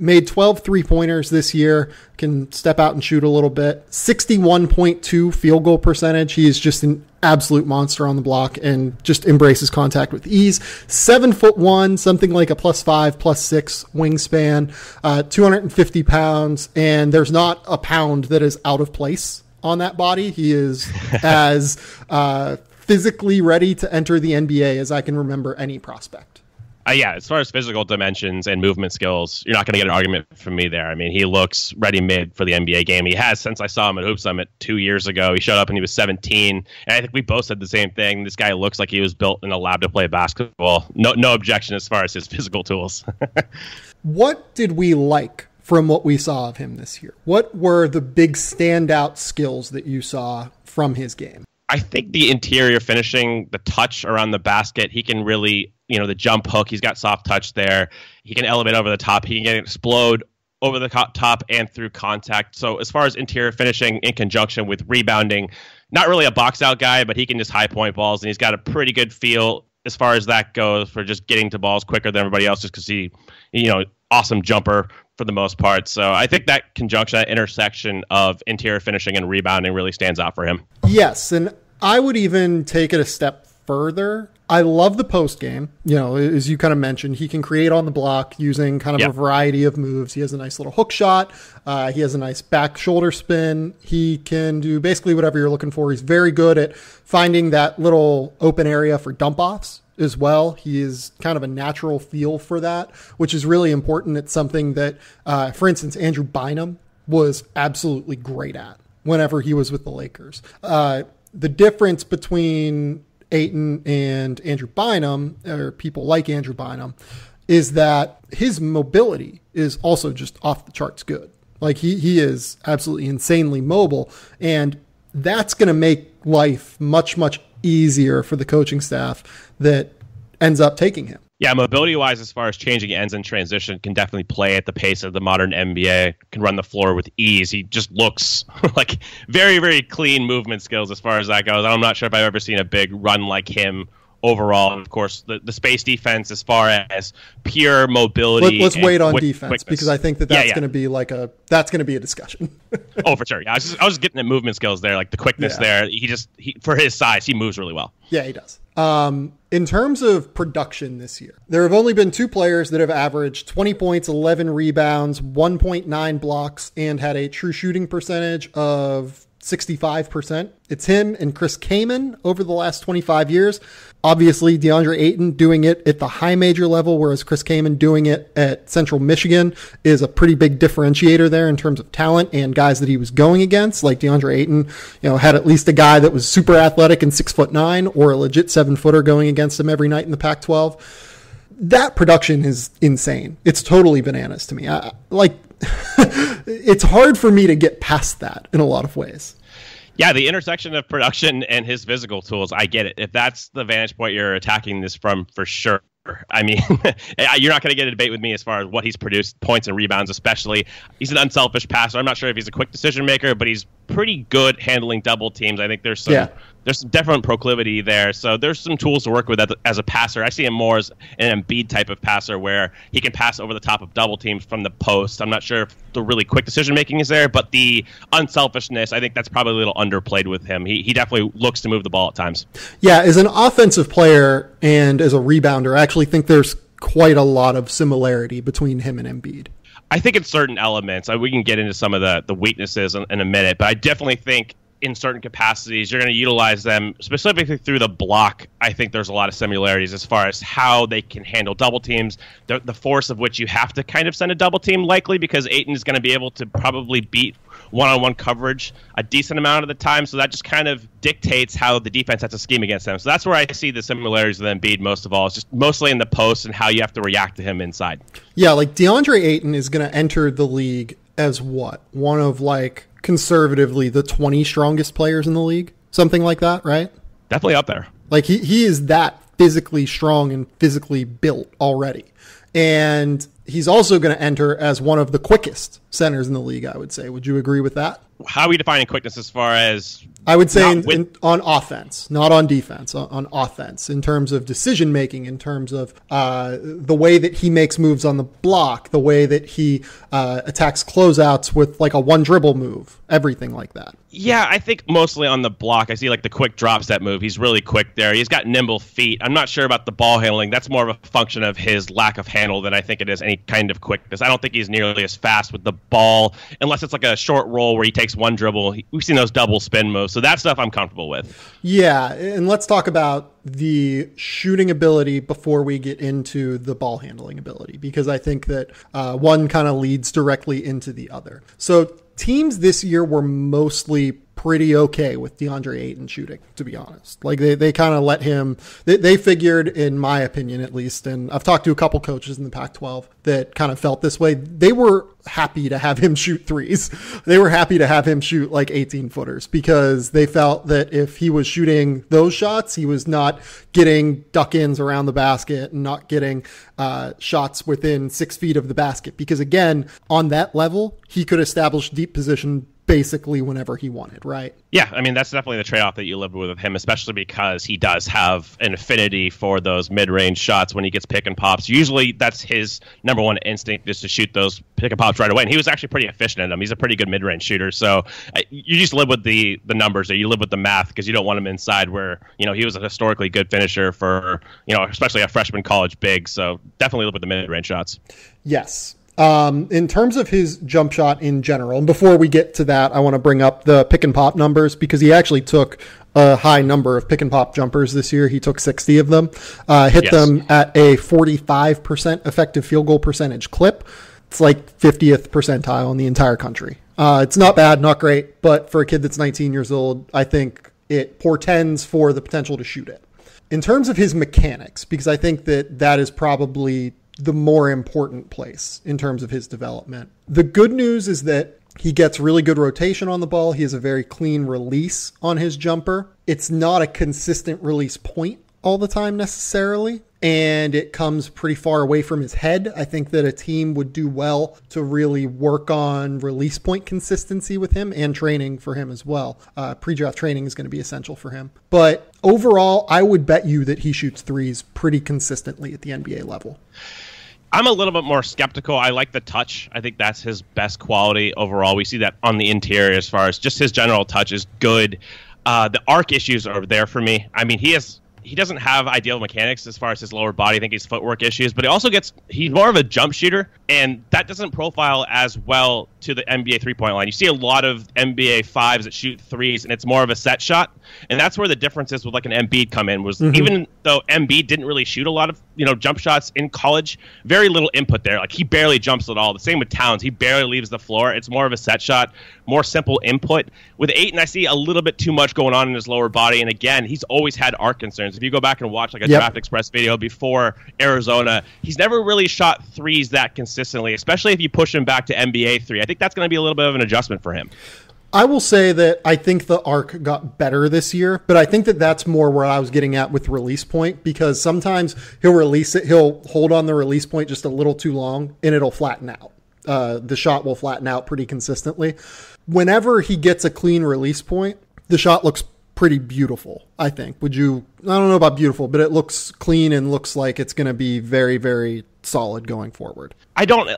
Made 12 three-pointers this year, can step out and shoot a little bit. 61.2 field goal percentage. He is just an absolute monster on the block and just embraces contact with ease. 7'1", something like a +5, +6 wingspan, 250 pounds, and there's not a pound that is out of place on that body. He is as physically ready to enter the NBA as I can remember any prospect. Yeah, as far as physical dimensions and movement skills, you're not going to get an argument from me there. I mean, he looks ready-made for the NBA game. He has since I saw him at Hoop Summit 2 years ago. He showed up when he was 17, and I think we both said the same thing. This guy looks like he was built in a lab to play basketball. No objection as far as his physical tools. What did we like from what we saw of him this year? What were the big standout skills that you saw from his game? I think the interior finishing, the touch around the basket, he can really, the jump hook, he's got soft touch there. He can elevate over the top. He can explode over the top and through contact. So as far as interior finishing in conjunction with rebounding, not really a box out guy, but he can just high point balls, and he's got a pretty good feel as far as that goes for just getting to balls quicker than everybody else just because he, awesome jumper for the most part. So I think that conjunction, that intersection of interior finishing and rebounding really stands out for him. Yes, and I would even take it a step further. I love the post game. As you kind of mentioned, he can create on the block using kind of a variety of moves. He has a nice little hook shot. He has a nice back shoulder spin. He can do basically whatever you're looking for. He's very good at finding that little open area for dump offs as well. He is kind of a natural feel for that, which is really important. It's something that, for instance, Andrew Bynum was absolutely great at whenever he was with the Lakers. The difference between Ayton and Andrew Bynum, or people like Andrew Bynum, is that his mobility is also just off the charts good. Like he is absolutely insanely mobile, and that's going to make life much, much easier for the coaching staff that ends up taking him. Yeah, mobility-wise, as far as changing ends in transition, can definitely play at the pace of the modern NBA, can run the floor with ease. He just looks like very, very clean movement skills as far as that goes. I'm not sure if I've ever seen a big run like him overall. And of course, the space defense as far as pure mobility. Let's wait on defense quickness. because I think that's going to be that's going to be a discussion. Oh, for sure. Yeah, I was getting at movement skills there, like the quickness there. He for his size, he moves really well. Yeah, he does. In terms of production this year, there have only been 2 players that have averaged 20 points, 11 rebounds, 1.9 blocks, and had a true shooting percentage of 65%. It's him and Chris Kaman over the last 25 years. Obviously, DeAndre Ayton doing it at the high major level, whereas Chris Kaman doing it at Central Michigan is a pretty big differentiator there in terms of talent and guys that he was going against. Like DeAndre Ayton, had at least a guy that was super athletic and 6'9" or a legit 7-footer going against him every night in the Pac-12. That production is insane. It's totally bananas to me. It's hard for me to get past that in a lot of ways. Yeah, the intersection of production and his physical tools, I get it. If that's the vantage point you're attacking this from, for sure. I mean, you're not going to get a debate with me as far as what he's produced, points and rebounds especially. He's an unselfish passer. I'm not sure if he's a quick decision maker, but he's pretty good handling double teams. I think there's some definite proclivity there. So there's some tools to work with as a passer. I see him more as an Embiid type of passer where he can pass over the top of double teams from the post. I'm not sure if the really quick decision making is there, but the unselfishness, I think that's probably a little underplayed with him. He definitely looks to move the ball at times. Yeah, as an offensive player and as a rebounder, I actually think there's quite a lot of similarity between him and Embiid. I think in certain elements, we can get into some of the weaknesses in a minute, but I definitely think in certain capacities, you're going to utilize them specifically through the block. I think there's a lot of similarities as far as how they can handle double teams, the force of which you have to kind of send a double team likely because Ayton is going to be able to probably beat one-on-one coverage a decent amount of the time. So that just kind of dictates how the defense has to scheme against them. So that's where I see the similarities with Embiid most of all. It's just mostly in the post and how you have to react to him inside. Yeah, like DeAndre Ayton is going to enter the league as what? One of conservatively the 20 strongest players in the league, something like that, right? Definitely up there. Like he is that physically strong and physically built already. And he's also going to enter as one of the quickest centers in the league, I would say. Would you agree with that? How are we defining quickness as far as... I would say on offense, not on defense, on offense, in terms of decision-making, in terms of the way that he makes moves on the block, the way that he attacks closeouts with a one-dribble move, everything like that. Yeah, I think mostly on the block. I see the quick drop step move. He's really quick there. He's got nimble feet. I'm not sure about the ball handling. That's more of a function of his lack of handle than I think it is any kind of quickness. I don't think he's nearly as fast with the ball, unless it's a short roll where he takes one dribble. We've seen those double spin moves. So that stuff I'm comfortable with. Yeah, and let's talk about the shooting ability before we get into the ball handling ability, because I think that one kind of leads directly into the other. So teams this year were mostly pretty okay with DeAndre Ayton shooting, to be honest. They kind of let him, they figured, in my opinion at least, and I've talked to a couple coaches in the Pac-12 that kind of felt this way. They were happy to have him shoot threes. They were happy to have him shoot 18-footers because they felt that if he was shooting those shots, he was not getting duck-ins around the basket and not getting shots within 6 feet of the basket. Because again, on that level, he could establish deep position basically whenever he wanted, right? Yeah, I mean, that's definitely the trade-off that you live with him, especially because he does have an affinity for those mid-range shots when he gets pick and pops. Usually that's his number one instinct, is to shoot those pick and pops right away, and he was actually pretty efficient in them. He's a pretty good mid-range shooter, so you just live with the numbers there. You live with the math because you don't want him inside where, he was a historically good finisher for, especially a freshman college big, so definitely live with the mid-range shots. Yes. In terms of his jump shot in general, and before we get to that, I want to bring up the pick and pop numbers because he actually took a high number of pick and pop jumpers this year. He took 60 of them, hit them at a 45% effective field goal percentage clip. It's 50th percentile in the entire country. It's not bad, not great, but for a kid that's 19 years old, I think it portends for the potential to shoot it. In terms of his mechanics, because I think that is probably the more important place in terms of his development. The good news is that He gets really good rotation on the ball. He has a very clean release on his jumper. It's not a consistent release point all the time necessarily, and it comes pretty far away from his head. I think that a team would do well to really work on release point consistency with him and training for him as well. Pre-draft training is going to be essential for him. But overall, I would bet you that he shoots threes pretty consistently at the NBA level. I'm a little bit more skeptical. I like the touch. I think that's his best quality overall. We see that on the interior as far as just his general touch is good. The arc issues are there for me. I mean, he doesn't have ideal mechanics as far as his lower body. I think he's footwork issues, but he's more of a jump shooter, and that doesn't profile as well to the NBA three-point line. You see a lot of NBA fives that shoot threes, and it's more of a set shot, and that's where the differences with like an Embiid come in. Even though Embiid didn't really shoot a lot of jump shots in college, very little input there. Like he barely jumps at all. The same with Towns. He barely leaves the floor. It's more of a set shot, more simple input. With Ayton, I see a little bit too much going on in his lower body, and again, he's always had arc concerns. If you go back and watch like a Draft Express video before Arizona, he's never really shot threes that consistently, especially if you push him back to NBA three. I think that's going to be a little bit of an adjustment for him. I will say that I think the arc got better this year, but I think that that's more where I was getting at with release point, because sometimes he'll release it, he'll hold on the release point just a little too long, and it'll flatten out. The shot will flatten out pretty consistently. Whenever he gets a clean release point, the shot looks pretty beautiful, I think. I don't know about beautiful, but it looks clean and looks like it's going to be very, very solid going forward. I don't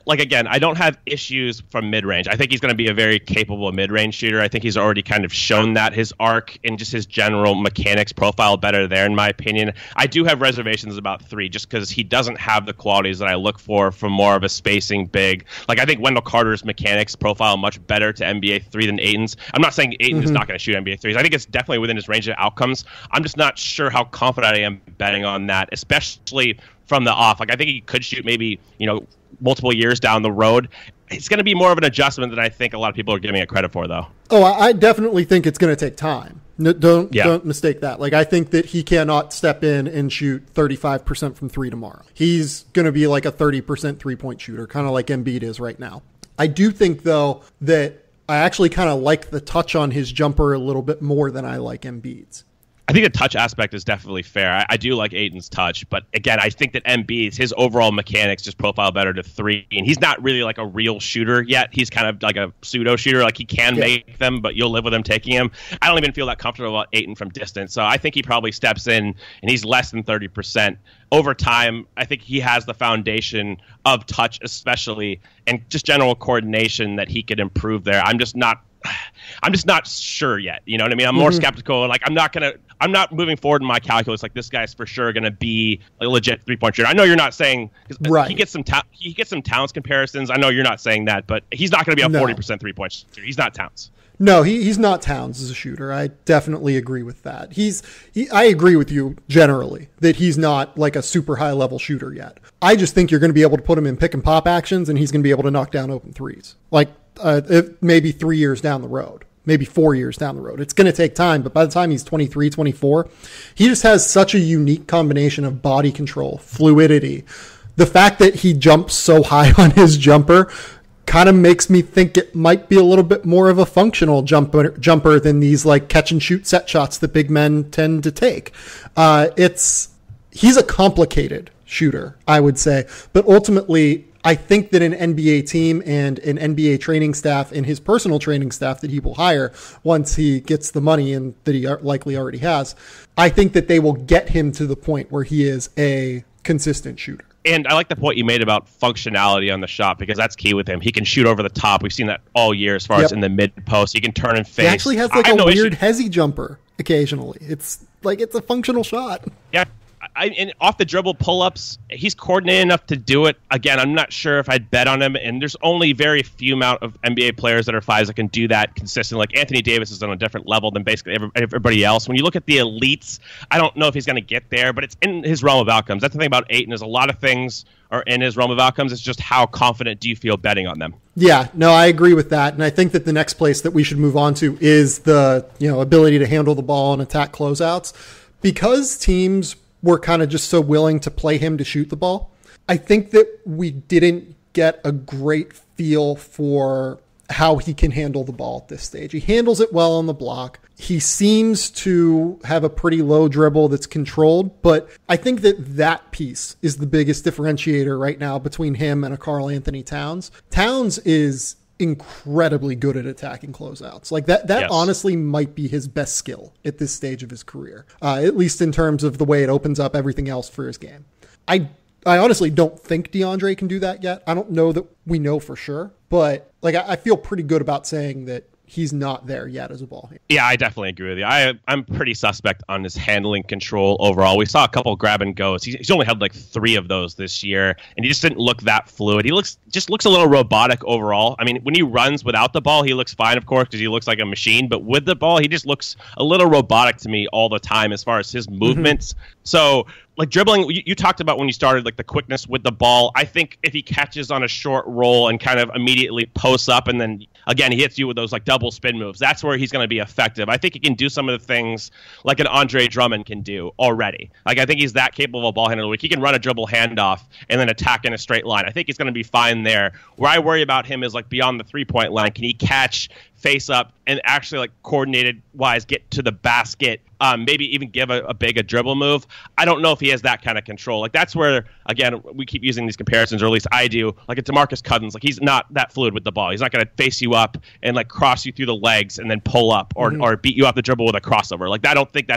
have issues from mid-range. I think he's going to be a very capable mid-range shooter. I think he's already kind of shown that his arc and just his general mechanics profile better there, in my opinion. I do have reservations about three just because he doesn't have the qualities that I look for from more of a spacing big. Like, I think Wendell Carter's mechanics profile much better to NBA three than Ayton's. I'm not saying Ayton is not going to shoot NBA threes. I think it's definitely within his range of outcomes. I'm just not sure how confident I am betting on that, especially from the off. Like, I think he could shoot maybe, multiple years down the road. It's going to be more of an adjustment than I think a lot of people are giving it credit for, though. Oh, I definitely think it's going to take time. Don't mistake that. Like, I think that he cannot step in and shoot 35% from three tomorrow. He's going to be like a 30% three-point shooter, kind of like Embiid is right now. I do think, though, that I actually kind of like the touch on his jumper a little bit more than I like Embiid's. I think the touch aspect is definitely fair. I do like Ayton's touch, but again, I think that Embiid's, his overall mechanics just profile better to three, and he's not really like a real shooter yet. He's kind of like a pseudo shooter. Like, he can make them, but you'll live with him taking them. I don't even feel that comfortable about Ayton from distance, so I think he probably steps in and he's less than 30%. Over time, I think he has the foundation of touch, especially, and just general coordination that he could improve there. I'm just not sure yet. You know what I mean? I'm more skeptical. Like, I'm not moving forward in my calculus. Like, this guy's for sure going to be a legit 3-point shooter. I know you're not saying, right. He gets some Towns comparisons. I know you're not saying that, but he's not going to be a 40% 3-point shooter. He's not Towns. No, he's not Towns as a shooter. I definitely agree with that. I agree with you generally that he's not like a super high level shooter yet. I just think you're going to be able to put him in pick and pop actions, and he's going to be able to knock down open threes. Like, maybe 3 years down the road, maybe 4 years down the road. It's going to take time, but by the time he's 23, 24, he just has such a unique combination of body control, fluidity. The fact that he jumps so high on his jumper kind of makes me think it might be a little bit more of a functional jumper than these like catch and shoot set shots that big men tend to take. He's a complicated shooter, I would say, but ultimately I think that an NBA team and an NBA training staff and his personal training staff that he will hire once he gets the money and that he likely already has, I think that they will get him to the point where he is a consistent shooter. And I like the point you made about functionality on the shot, because that's key with him. He can shoot over the top. We've seen that all year as far as in the mid post. He can turn and face. He actually has like a weird hezzy jumper occasionally. It's like, it's a functional shot. Yeah. And off the dribble pull-ups, he's coordinated enough to do it. Again, I'm not sure if I'd bet on him, and there's only very few amount of NBA players that are fives that can do that consistently. Like, Anthony Davis is on a different level than basically everybody else. When you look at the elites, I don't know if he's going to get there, but it's in his realm of outcomes. That's the thing about Ayton, is a lot of things are in his realm of outcomes. It's just how confident do you feel betting on them? Yeah, no, I agree with that. And I think that the next place that we should move on to is the ability to handle the ball and attack closeouts. Because teams were kind of just so willing to play him to shoot the ball, I think that we didn't get a great feel for how he can handle the ball at this stage. He handles it well on the block. He seems to have a pretty low dribble that's controlled, but I think that piece is the biggest differentiator right now between him and a Karl Anthony Towns. Towns is incredibly good at attacking closeouts. Like that yes. Honestly might be his best skill at this stage of his career, at least in terms of the way it opens up everything else for his game. I honestly don't think DeAndre can do that yet. I don't know that we know for sure, but like I feel pretty good about saying that he's not there yet as a ball handler. Yeah, I definitely agree with you. I'm pretty suspect on his handling control overall. We saw a couple grab and goes. He's only had like 3 of those this year, and he just didn't look that fluid. He looks a little robotic overall. I mean, when he runs without the ball, he looks fine, of course, because he looks like a machine. But with the ball, he just looks a little robotic to me all the time as far as his movements. Mm-hmm. So, like dribbling, you talked about when you started, like the quickness with the ball. I think if he catches on a short roll and kind of immediately posts up and then, again, he hits you with those like double spin moves, that's where he's going to be effective. I think he can do some of the things like an Andre Drummond can do already. Like, I think he's that capable of a ball handler. Like, he can run a dribble handoff and then attack in a straight line. I think he's going to be fine there. Where I worry about him is like beyond the 3-point line. Can he catch, face up, and actually like coordinated wise get to the basket? Maybe even give a dribble move. I don't know if he has that kind of control. Like, that's where, again, we keep using these comparisons, or at least I do. Like a DeMarcus Cousins, like he's not that fluid with the ball. He's not going to face you up and like cross you through the legs and then pull up or beat you off the dribble with a crossover. Like, I don't think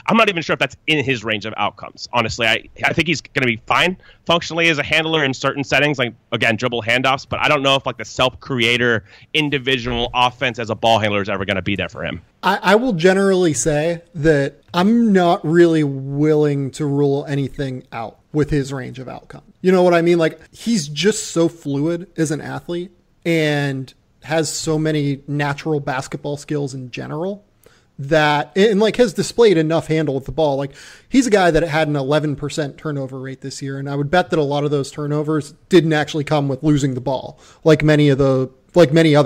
I'm not even sure if that's in his range of outcomes. Honestly, I think he's going to be fine functionally as a handler in certain settings, like, again, dribble handoffs. But I don't know if like the self-creator individual offense as a ball handler is ever going to be there for him. I will generally say that I'm not really willing to rule anything out with his range of outcome. You know what I mean? Like, he's just so fluid as an athlete and has so many natural basketball skills in general that, and like has displayed enough handle with the ball. Like, he's a guy that had an 11% turnover rate this year. And I would bet that a lot of those turnovers didn't actually come with losing the ball, like many other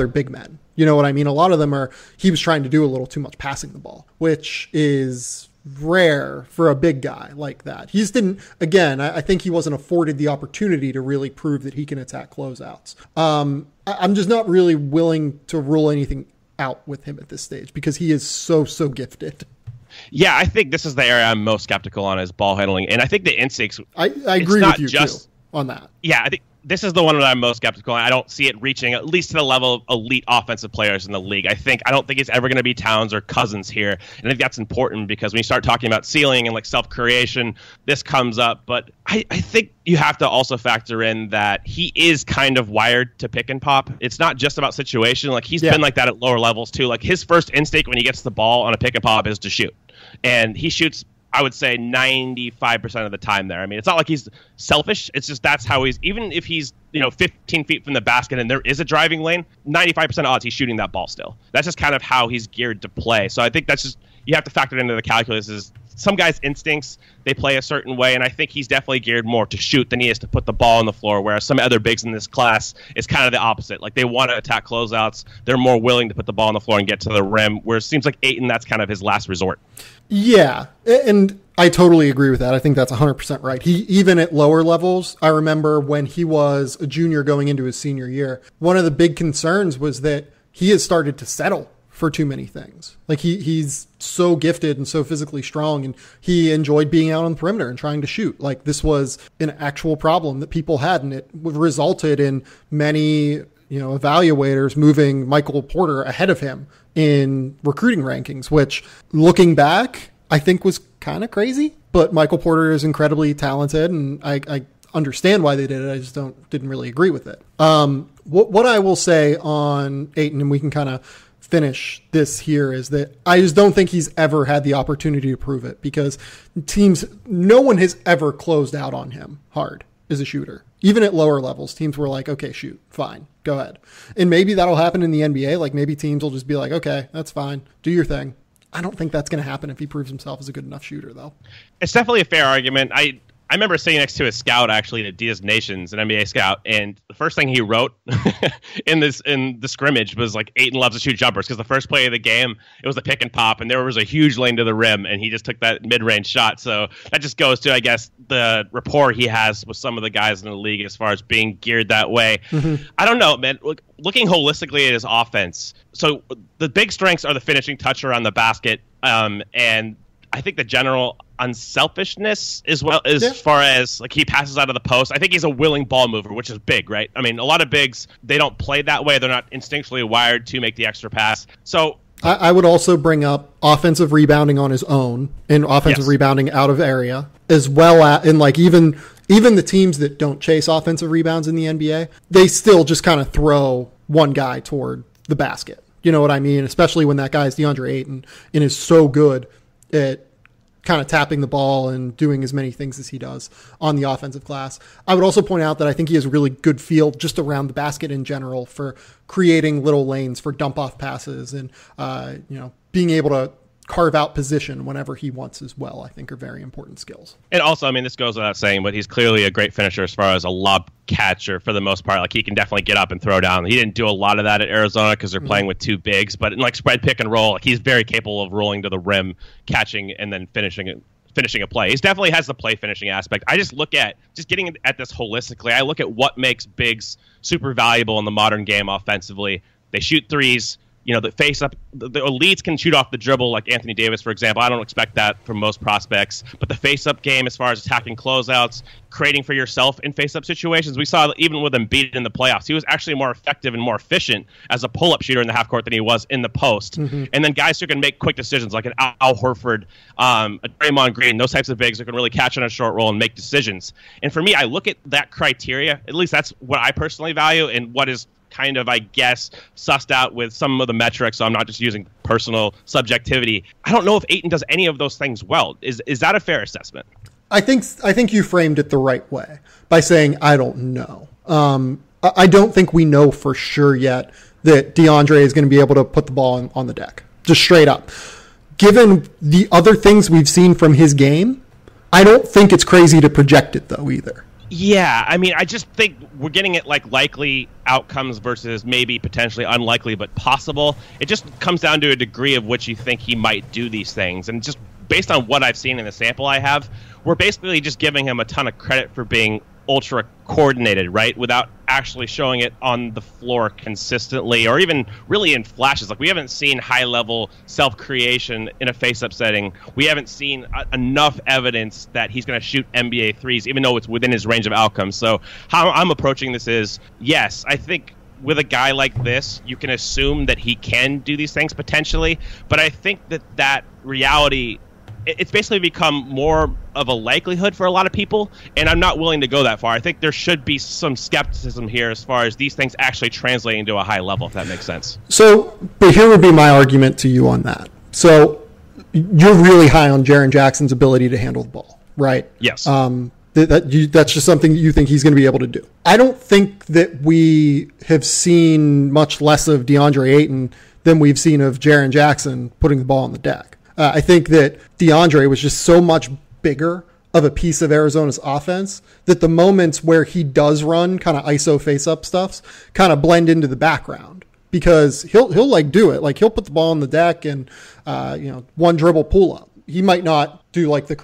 big men. You know what I mean? A lot of them he was trying to do a little too much passing the ball, which is rare for a big guy like that. I think he wasn't afforded the opportunity to really prove that he can attack closeouts. I'm just not really willing to rule anything out with him at this stage because he is so gifted. Yeah, I think this is the area I'm most skeptical on, is ball handling. And I think the instincts... I agree with you too on that. Yeah, I think this is the one that I'm most skeptical on. I don't see it reaching at least to the level of elite offensive players in the league. I don't think it's ever going to be Towns or Cousins here. And I think that's important because when you start talking about ceiling and like self-creation, this comes up. But I think you have to also factor in that he is kind of wired to pick and pop. It's not just about situation. Like, he's been like that at lower levels too. Like, his first instinct when he gets the ball on a pick and pop is to shoot. And he shoots, I would say, 95% of the time there. I mean, it's not like he's selfish. It's just that's how even if he's 15 feet from the basket and there is a driving lane, 95% odds he's shooting that ball still. That's just kind of how he's geared to play. So I think that's just, you have to factor it into the calculus. Is some guys' instincts, they play a certain way, and I think he's definitely geared more to shoot than he is to put the ball on the floor, whereas some other bigs in this class is kind of the opposite. Like, they want to attack closeouts. They're more willing to put the ball on the floor and get to the rim, where it seems like Ayton, that's kind of his last resort. Yeah, and I totally agree with that. I think that's 100% right. He, even at lower levels, I remember when he was a junior going into his senior year, one of the big concerns was that he has started to settle for too many things. Like, he's so gifted and so physically strong, and he enjoyed being out on the perimeter and trying to shoot. Like, this was an actual problem that people had, and it resulted in many evaluators moving Michael Porter ahead of him in recruiting rankings, which, looking back, I think was kind of crazy. But Michael Porter is incredibly talented, and I understand why they did it. I just didn't really agree with it. What I will say on Ayton, and we can kind of finish this here, is that I just don't think he's ever had the opportunity to prove it, because no one has ever closed out on him hard as a shooter. Even at lower levels, teams were like, okay, shoot, fine, go ahead. And maybe that'll happen in the NBA. Like, maybe teams will just be like, okay, that's fine, do your thing. I don't think that's going to happen if he proves himself as a good enough shooter, though. It's definitely a fair argument. I I remember sitting next to a scout, actually, at Adidas Nations, an NBA scout, and the first thing he wrote in the scrimmage was like, Ayton loves to shoot jumpers, because the first play of the game, it was a pick and pop, and there was a huge lane to the rim, and he just took that mid-range shot. So that just goes to, I guess, the rapport he has with some of the guys in the league as far as being geared that way. Mm-hmm. I don't know, man. Looking holistically at his offense, so the big strengths are the finishing touch around the basket, and I think the general unselfishness as far as like he passes out of the post. I think he's a willing ball mover, which is big, right? I mean, a lot of bigs, they don't play that way. They're not instinctually wired to make the extra pass. So I would also bring up offensive rebounding on his own and offensive rebounding out of area, as well as in like even the teams that don't chase offensive rebounds in the NBA, they still just kind of throw one guy toward the basket. You know what I mean? Especially when that guy is DeAndre Ayton and is so good at kind of tapping the ball and doing as many things as he does on the offensive glass. I would also point out that I think he has a really good feel just around the basket in general for creating little lanes for dump off passes and, being able to carve out position whenever he wants as well, I think are very important skills. And also, I mean, this goes without saying, but he's clearly a great finisher as far as a lob catcher for the most part. Like, he can definitely get up and throw down. He didn't do a lot of that at Arizona because they're playing with two bigs, but in like spread pick and roll, like, he's very capable of rolling to the rim, catching, and then finishing a play. He definitely has the play finishing aspect. I just look at getting at this holistically. I look at what makes bigs super valuable in the modern game offensively. They shoot threes. You know, the face up, the elites can shoot off the dribble, like Anthony Davis, for example. I don't expect that from most prospects. But the face up game, as far as attacking closeouts, creating for yourself in face up situations, we saw even with Embiid in the playoffs, he was actually more effective and more efficient as a pull up shooter in the half court than he was in the post. Mm-hmm. And then guys who can make quick decisions, like an Al Horford, a Draymond Green, those types of bigs who can really catch on a short roll and make decisions. And for me, I look at that criteria. At least that's what I personally value, and what is kind of, I guess, sussed out with some of the metrics, so I'm not just using personal subjectivity. I don't know if Ayton does any of those things well. Is that a fair assessment? I think you framed it the right way by saying, I don't know. I don't think we know for sure yet that DeAndre is going to be able to put the ball on the deck, just straight up. Given the other things we've seen from his game, I don't think it's crazy to project it, though, either. Yeah, I mean, I just think we're getting at like likely outcomes versus maybe potentially unlikely but possible. It just comes down to a degree of which you think he might do these things. And just based on what I've seen in the sample I have, we're basically just giving him a ton of credit for being ultra coordinated, right? Without actually showing it on the floor consistently or even really in flashes. Like, we haven't seen high level self-creation in a face-up setting. We haven't seen enough evidence that he's going to shoot NBA threes, even though it's within his range of outcomes. So how I'm approaching this is, yes, I think with a guy like this, you can assume that he can do these things potentially, but I think that reality, it's basically become more of a likelihood for a lot of people, and I'm not willing to go that far. I think there should be some skepticism here as far as these things actually translating to a high level, if that makes sense. So, but here would be my argument to you on that. So, you're really high on Jaren Jackson's ability to handle the ball, right? Yes. That's just something that you think he's going to be able to do. I don't think that we have seen much less of DeAndre Ayton than we've seen of Jaren Jackson putting the ball on the deck. I think that DeAndre was just so much bigger of a piece of Arizona's offense that the moments where he does run kind of ISO face-up stuffs kind of blend into the background, because he'll like do it. Like, he'll put the ball on the deck and, one dribble pull up. He might not do like the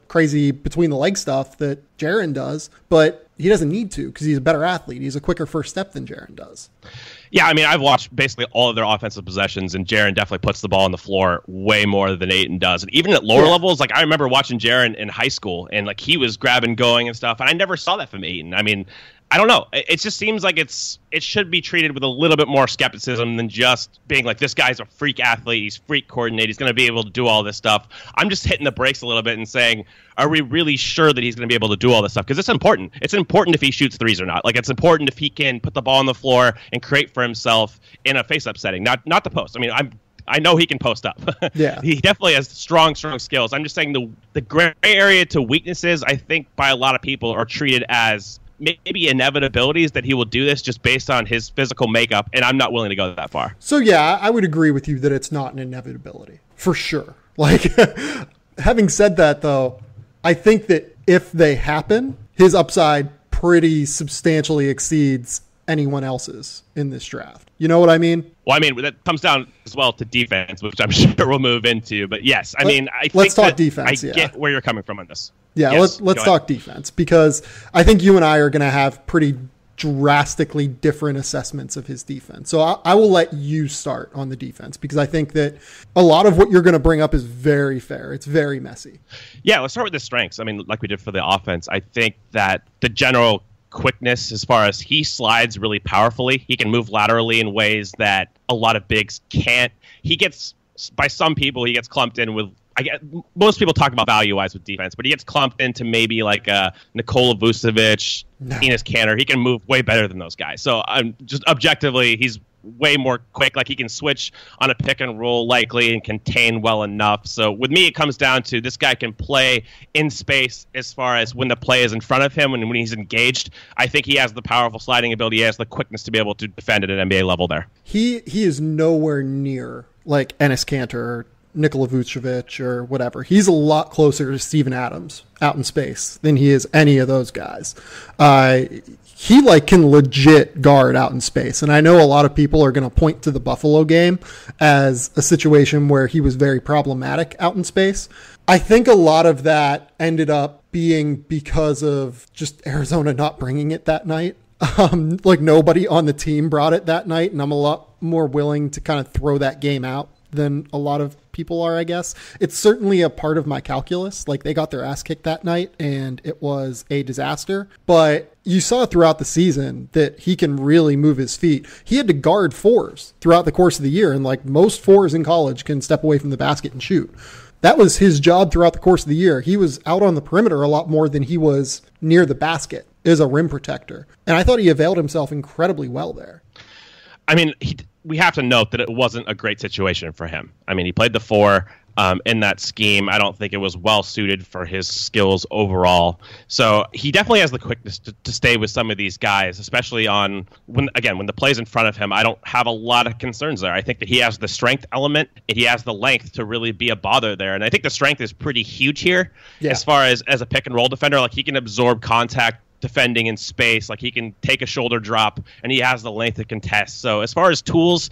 crazy between the leg stuff that Jaren does, but he doesn't need to because he's a better athlete. He's a quicker first step than Jaren does. Yeah, I mean, I've watched basically all of their offensive possessions, and Jaren definitely puts the ball on the floor way more than Ayton does. And even at lower levels, like, I remember watching Jaren in high school, and like, he was grabbing, going and stuff, and I never saw that from Ayton. I mean, I don't know. It just seems like it should be treated with a little bit more skepticism than just being like, this guy's a freak athlete, he's freak coordinated, he's going to be able to do all this stuff. I'm just hitting the brakes a little bit and saying, are we really sure that he's going to be able to do all this stuff? Because it's important. It's important if he shoots threes or not. Like, it's important if he can put the ball on the floor and create for himself in a face-up setting, not the post. I mean, I know he can post up. Yeah. He definitely has strong skills. I'm just saying the gray area to weaknesses, I think, by a lot of people are treated as maybe inevitabilities that he will do this just based on his physical makeup, and I'm not willing to go that far. So, yeah, I would agree with you that it's not an inevitability, for sure. Like, having said that, though, I think that if they happen, his upside pretty substantially exceeds anyone else's in this draft. You know what I mean? Well, I mean, that comes down as well to defense, which I'm sure we'll move into. But yes, I mean, let's talk defense. I get where you're coming from on this. Yeah, yes, let's talk defense, because I think you and I are going to have pretty drastically different assessments of his defense. So I will let you start on the defense, because I think that a lot of what you're going to bring up is very fair. It's very messy. Yeah, let's start with the strengths. I mean, like we did for the offense, I think that the general quickness, as far as he slides really powerfully, he can move laterally in ways that a lot of bigs can't. He gets, by some people, he gets clumped in with, most people talk about value-wise with defense, but he gets clumped into maybe like Nikola Vucevic, Enes Kanter. He can move way better than those guys. So just objectively, he's way more quick. Like, he can switch on a pick and roll likely and contain well enough. So with me, it comes down to this guy can play in space as far as when the play is in front of him and when he's engaged. I think he has the powerful sliding ability. He has the quickness to be able to defend at an NBA level there. He is nowhere near like Enes Kanter or Nikola Vucevic or whatever. He's a lot closer to Steven Adams out in space than he is any of those guys. He like can legit guard out in space. And I know a lot of people are going to point to the Buffalo game as a situation where he was very problematic out in space. I think a lot of that ended up being because of just Arizona not bringing it that night. Like, nobody on the team brought it that night, and I'm a lot more willing to kind of throw that game out than a lot of people are, I guess. It's certainly a part of my calculus. Like, they got their ass kicked that night and it was a disaster. But you saw throughout the season that he can really move his feet. He had to guard fours throughout the course of the year, and like most fours in college can step away from the basket and shoot. That was his job throughout the course of the year. He was out on the perimeter a lot more than he was near the basket as a rim protector. And I thought he availed himself incredibly well there. I mean, we have to note that it wasn't a great situation for him. I mean, he played the four in that scheme. I don't think it was well suited for his skills overall. So he definitely has the quickness to stay with some of these guys, especially on when the play's in front of him. I don't have a lot of concerns there. I think that he has the strength element and he has the length to really be a bother there. And I think the strength is pretty huge here as far as a pick and roll defender. Like, he can absorb contact defending in space. Like, he can take a shoulder drop and he has the length to contest. So as far as tools,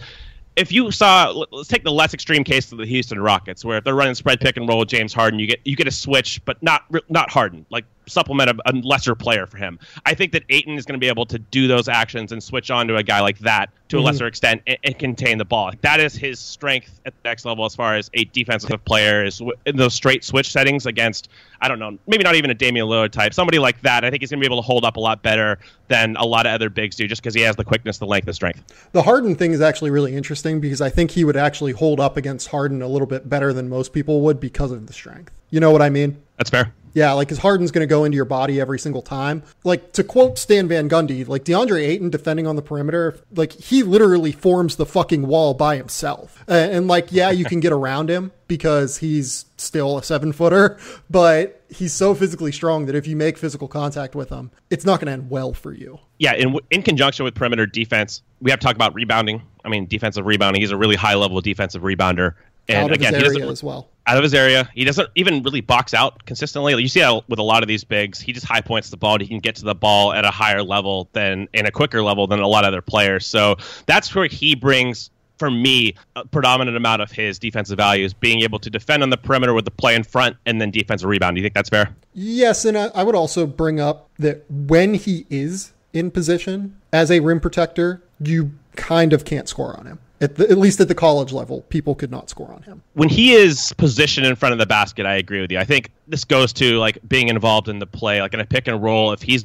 if you saw, let's take the less extreme case of the Houston Rockets, where if they're running spread pick and roll with James Harden, you get a switch, but not Harden, like supplement a lesser player for him. I think that Ayton is going to be able to do those actions and switch on to a guy like that to a lesser extent and contain the ball. That is his strength at the next level as far as a defensive player is in those straight switch settings against, I don't know, maybe not even a Damian Lillard type. Somebody like that, I think he's going to be able to hold up a lot better than a lot of other bigs do, just because he has the quickness, the length, the strength. The Harden thing is actually really interesting, because I think he would actually hold up against Harden a little bit better than most people would because of the strength. You know what I mean? That's fair. Yeah, like, because Harden's going to go into your body every single time. Like, to quote Stan Van Gundy, like, DeAndre Ayton defending on the perimeter, like, he literally forms the fucking wall by himself. And like, yeah, you can get around him because he's still a 7-footer, but he's so physically strong that if you make physical contact with him, it's not going to end well for you. Yeah, in conjunction with perimeter defense, we have to talk about rebounding. I mean, defensive rebounding. He's a really high-level defensive rebounder. And out of his area as well. Out of his area. He doesn't even really box out consistently. You see that with a lot of these bigs. He just high points the ball. And he can get to the ball at a higher level and a quicker level than a lot of other players. So that's where he brings, for me, a predominant amount of his defensive values, being able to defend on the perimeter with the play in front and then defensive rebound. Do you think that's fair? Yes, and I would also bring up that when he is in position as a rim protector, you kind of can't score on him. At least at the college level, people could not score on him. When he is positioned in front of the basket, I agree with you. I think this goes to like being involved in the play, like in a pick and roll. If he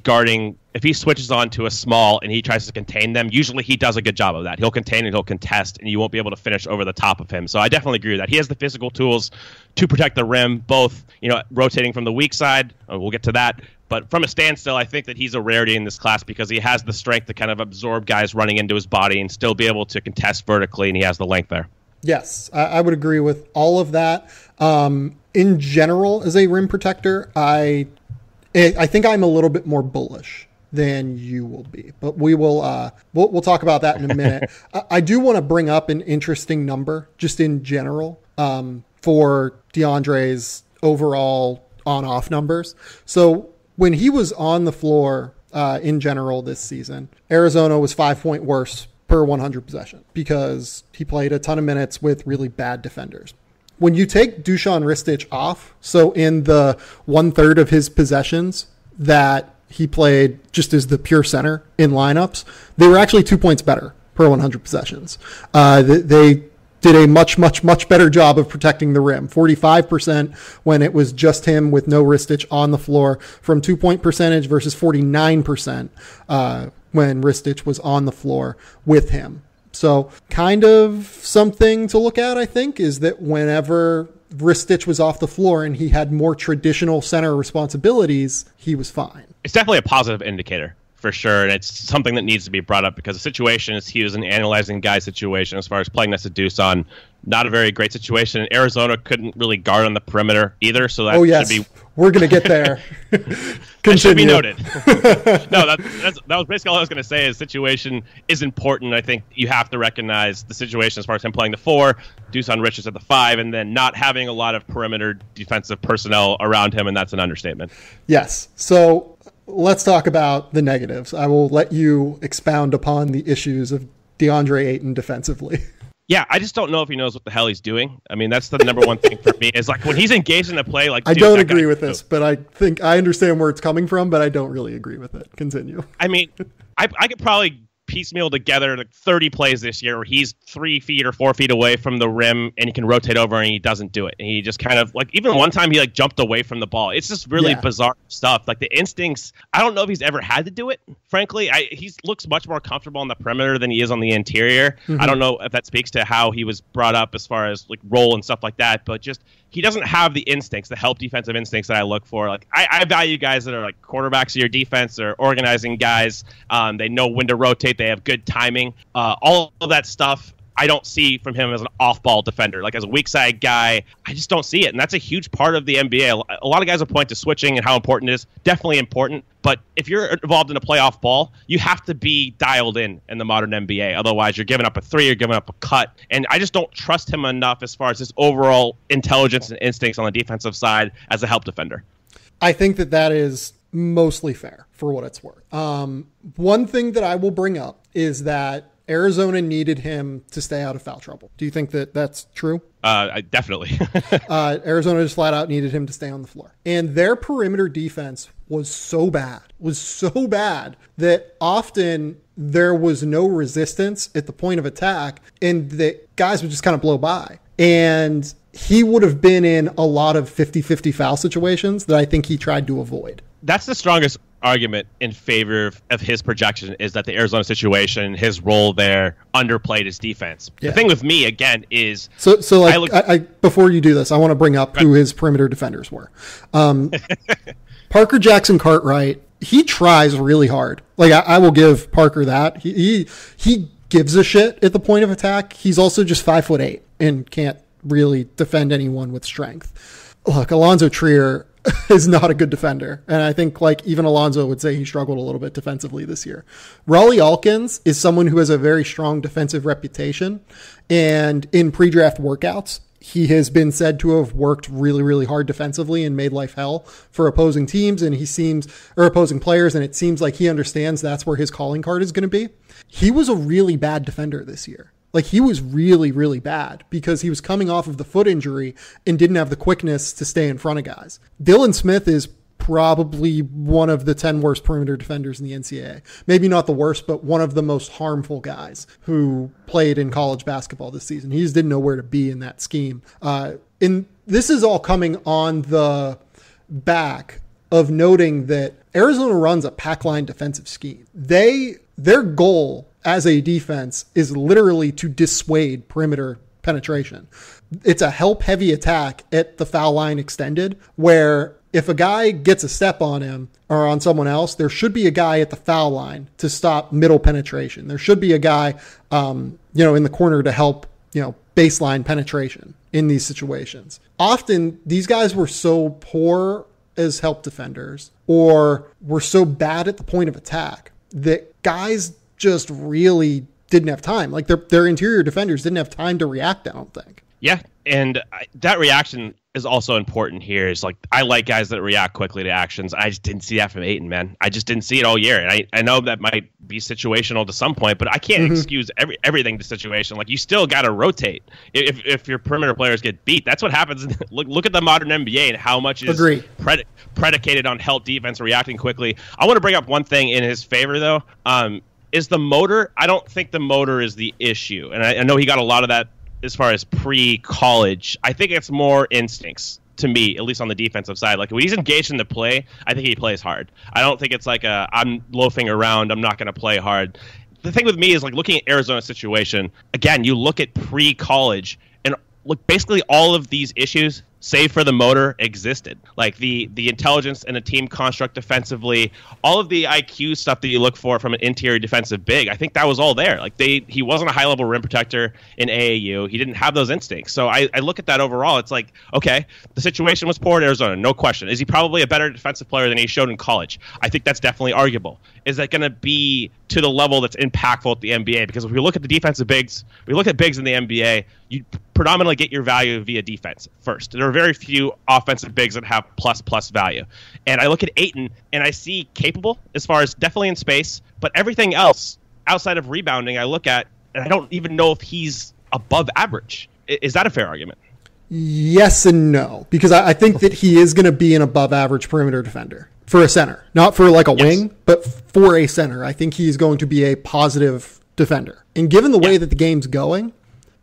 switches on to a small and he tries to contain them, usually he does a good job of that. He'll contain and he'll contest, and you won't be able to finish over the top of him. So I definitely agree with that. He has the physical tools to protect the rim, both, rotating from the weak side. We'll get to that. But from a standstill, I think that he's a rarity in this class because he has the strength to kind of absorb guys running into his body and still be able to contest vertically, and he has the length there. Yes, I would agree with all of that. In general, as a rim protector, I think I'm a little bit more bullish than you will be, but we'll talk about that in a minute. I do want to bring up an interesting number just in general for DeAndre's overall on-off numbers. So when he was on the floor in general this season, Arizona was 5 point worse per 100 possession because he played a ton of minutes with really bad defenders. When you take Dusan Ristic off, so in the 1/3 of his possessions that he played just as the pure center in lineups, they were actually 2 points better per 100 possessions. They did a much, much, much better job of protecting the rim. 45% when it was just him with no Ristic on the floor from 2-point percentage versus 49% when Ristic was on the floor with him. So kind of something to look at, I think, is that whenever Ristic was off the floor and he had more traditional center responsibilities, he was fine. It's definitely a positive indicator. For sure, and it's something that needs to be brought up because the situation is he was an analyzing guy situation as far as playing next to Dusan. Not a very great situation. And Arizona couldn't really guard on the perimeter either, so that should be... We're going to get there. That should be noted. No, that was basically all I was going to say is situation is important. I think you have to recognize the situation as far as him playing the 4, Dusan Richards at the 5, and then not having a lot of perimeter defensive personnel around him, and that's an understatement. Yes, so... let's talk about the negatives. I will let you expound upon the issues of DeAndre Ayton defensively. Yeah, I just don't know if he knows what the hell he's doing. I mean, that's the number one thing for me is like when he's engaged in a play, like I don't agree with this, but I think I understand where it's coming from, but I don't really agree with it. Continue. I mean, I could probably piecemeal together like 30 plays this year where he's 3 feet or 4 feet away from the rim and he can rotate over and he doesn't do it. And he just kind of like, even one time he like jumped away from the ball. It's just really bizarre stuff. Like the instincts, I don't know if he's ever had to do it. Frankly, he looks much more comfortable on the perimeter than he is on the interior. I don't know if that speaks to how he was brought up as far as like role and stuff like that, but just he doesn't have the instincts, the help defensive instincts that I look for. Like I value guys that are like quarterbacks of your defense or organizing guys. They know when to rotate. They have good timing. All of that stuff I don't see from him as an off-ball defender. Like as a weak side guy, I just don't see it. And that's a huge part of the NBA. A lot of guys will point to switching and how important it is. Definitely important. But if you're involved in a playoff ball, you have to be dialed in the modern NBA. Otherwise, you're giving up a 3, you're giving up a cut. And I just don't trust him enough as far as his overall intelligence and instincts on the defensive side as a help defender. I think that is mostly fair for what it's worth. One thing that I will bring up is that Arizona needed him to stay out of foul trouble. Do you think that that's true? Definitely. Arizona just flat out needed him to stay on the floor. And their perimeter defense was so bad that often there was no resistance at the point of attack and that guys would just kind of blow by. And he would have been in a lot of 50-50 foul situations that I think he tried to avoid. That's the strongest argument in favor of his projection is that the Arizona situation, his role there, underplayed his defense. Yeah. The thing with me, again, is... So like, before you do this, I want to bring up who his perimeter defenders were. Parker Jackson Cartwright, he tries really hard. Like, I will give Parker that. He gives a shit at the point of attack. He's also just 5'8" and can't really defend anyone with strength. Look, Alonzo Trier is not a good defender. And I think like even Alonzo would say he struggled a little bit defensively this year. Raleigh Alkins is someone who has a very strong defensive reputation. And in pre-draft workouts, he has been said to have worked really, really hard defensively and made life hell for opposing teams and opposing players. And it seems like he understands that's where his calling card is going to be. He was a really bad defender this year. Like he was really, really bad because he was coming off of the foot injury and didn't have the quickness to stay in front of guys. Dylan Smith is probably one of the 10 worst perimeter defenders in the NCAA. Maybe not the worst, but one of the most harmful guys who played in college basketball this season. He just didn't know where to be in that scheme. And this is all coming on the back of noting that Arizona runs a pack line defensive scheme. Their goal as a defense is literally to dissuade perimeter penetration. It's a help heavy attack at the foul line extended where if a guy gets a step on him or on someone else, there should be a guy at the foul line to stop middle penetration. There should be a guy, in the corner to help, baseline penetration in these situations. Often these guys were so poor as help defenders or were so bad at the point of attack that guys just really didn't have time. Like their interior defenders didn't have time to react, I don't think. Yeah, and that reaction is also important here. Is like, I like guys that react quickly to actions. I just didn't see that from Ayton, man. I just didn't see it all year. And I know that might be situational to some point, but I can't excuse everything to situation. Like, you still got to rotate if your perimeter players get beat. That's what happens. Look at the modern NBA and how much is predicated on help defense reacting quickly. I want to bring up one thing in his favor, though. Is the motor? I don't think the motor is the issue. And I know he got a lot of that as far as pre-college. I think it's more instincts to me, at least on the defensive side. Like, when he's engaged in the play, I think he plays hard. I don't think it's like I'm loafing around, I'm not going to play hard. The thing with me is, like, looking at Arizona's situation, again, you look at pre-college, and look, basically all of these issues, save for the motor, existed. Like the intelligence and the team construct defensively, all of the IQ stuff that you look for from an interior defensive big, I think that was all there. Like, he wasn't a high-level rim protector in AAU. He didn't have those instincts. So I look at that overall. It's like, okay, the situation was poor in Arizona, no question. Is he probably a better defensive player than he showed in college? I think that's definitely arguable. Is that going to be to the level that's impactful at the NBA? Because if we look at the defensive bigs, we look at bigs in the NBA, you predominantly get your value via defense first. There are very few offensive bigs that have plus value. And I look at Ayton, and I see capable as far as definitely in space, but everything else outside of rebounding I look at, and I don't even know if he's above average. Is that a fair argument? Yes and no, because I think that he is going to be an above average perimeter defender for a center, not for like a wing, but for a center. I think he's going to be a positive defender. And given the way that the game's going,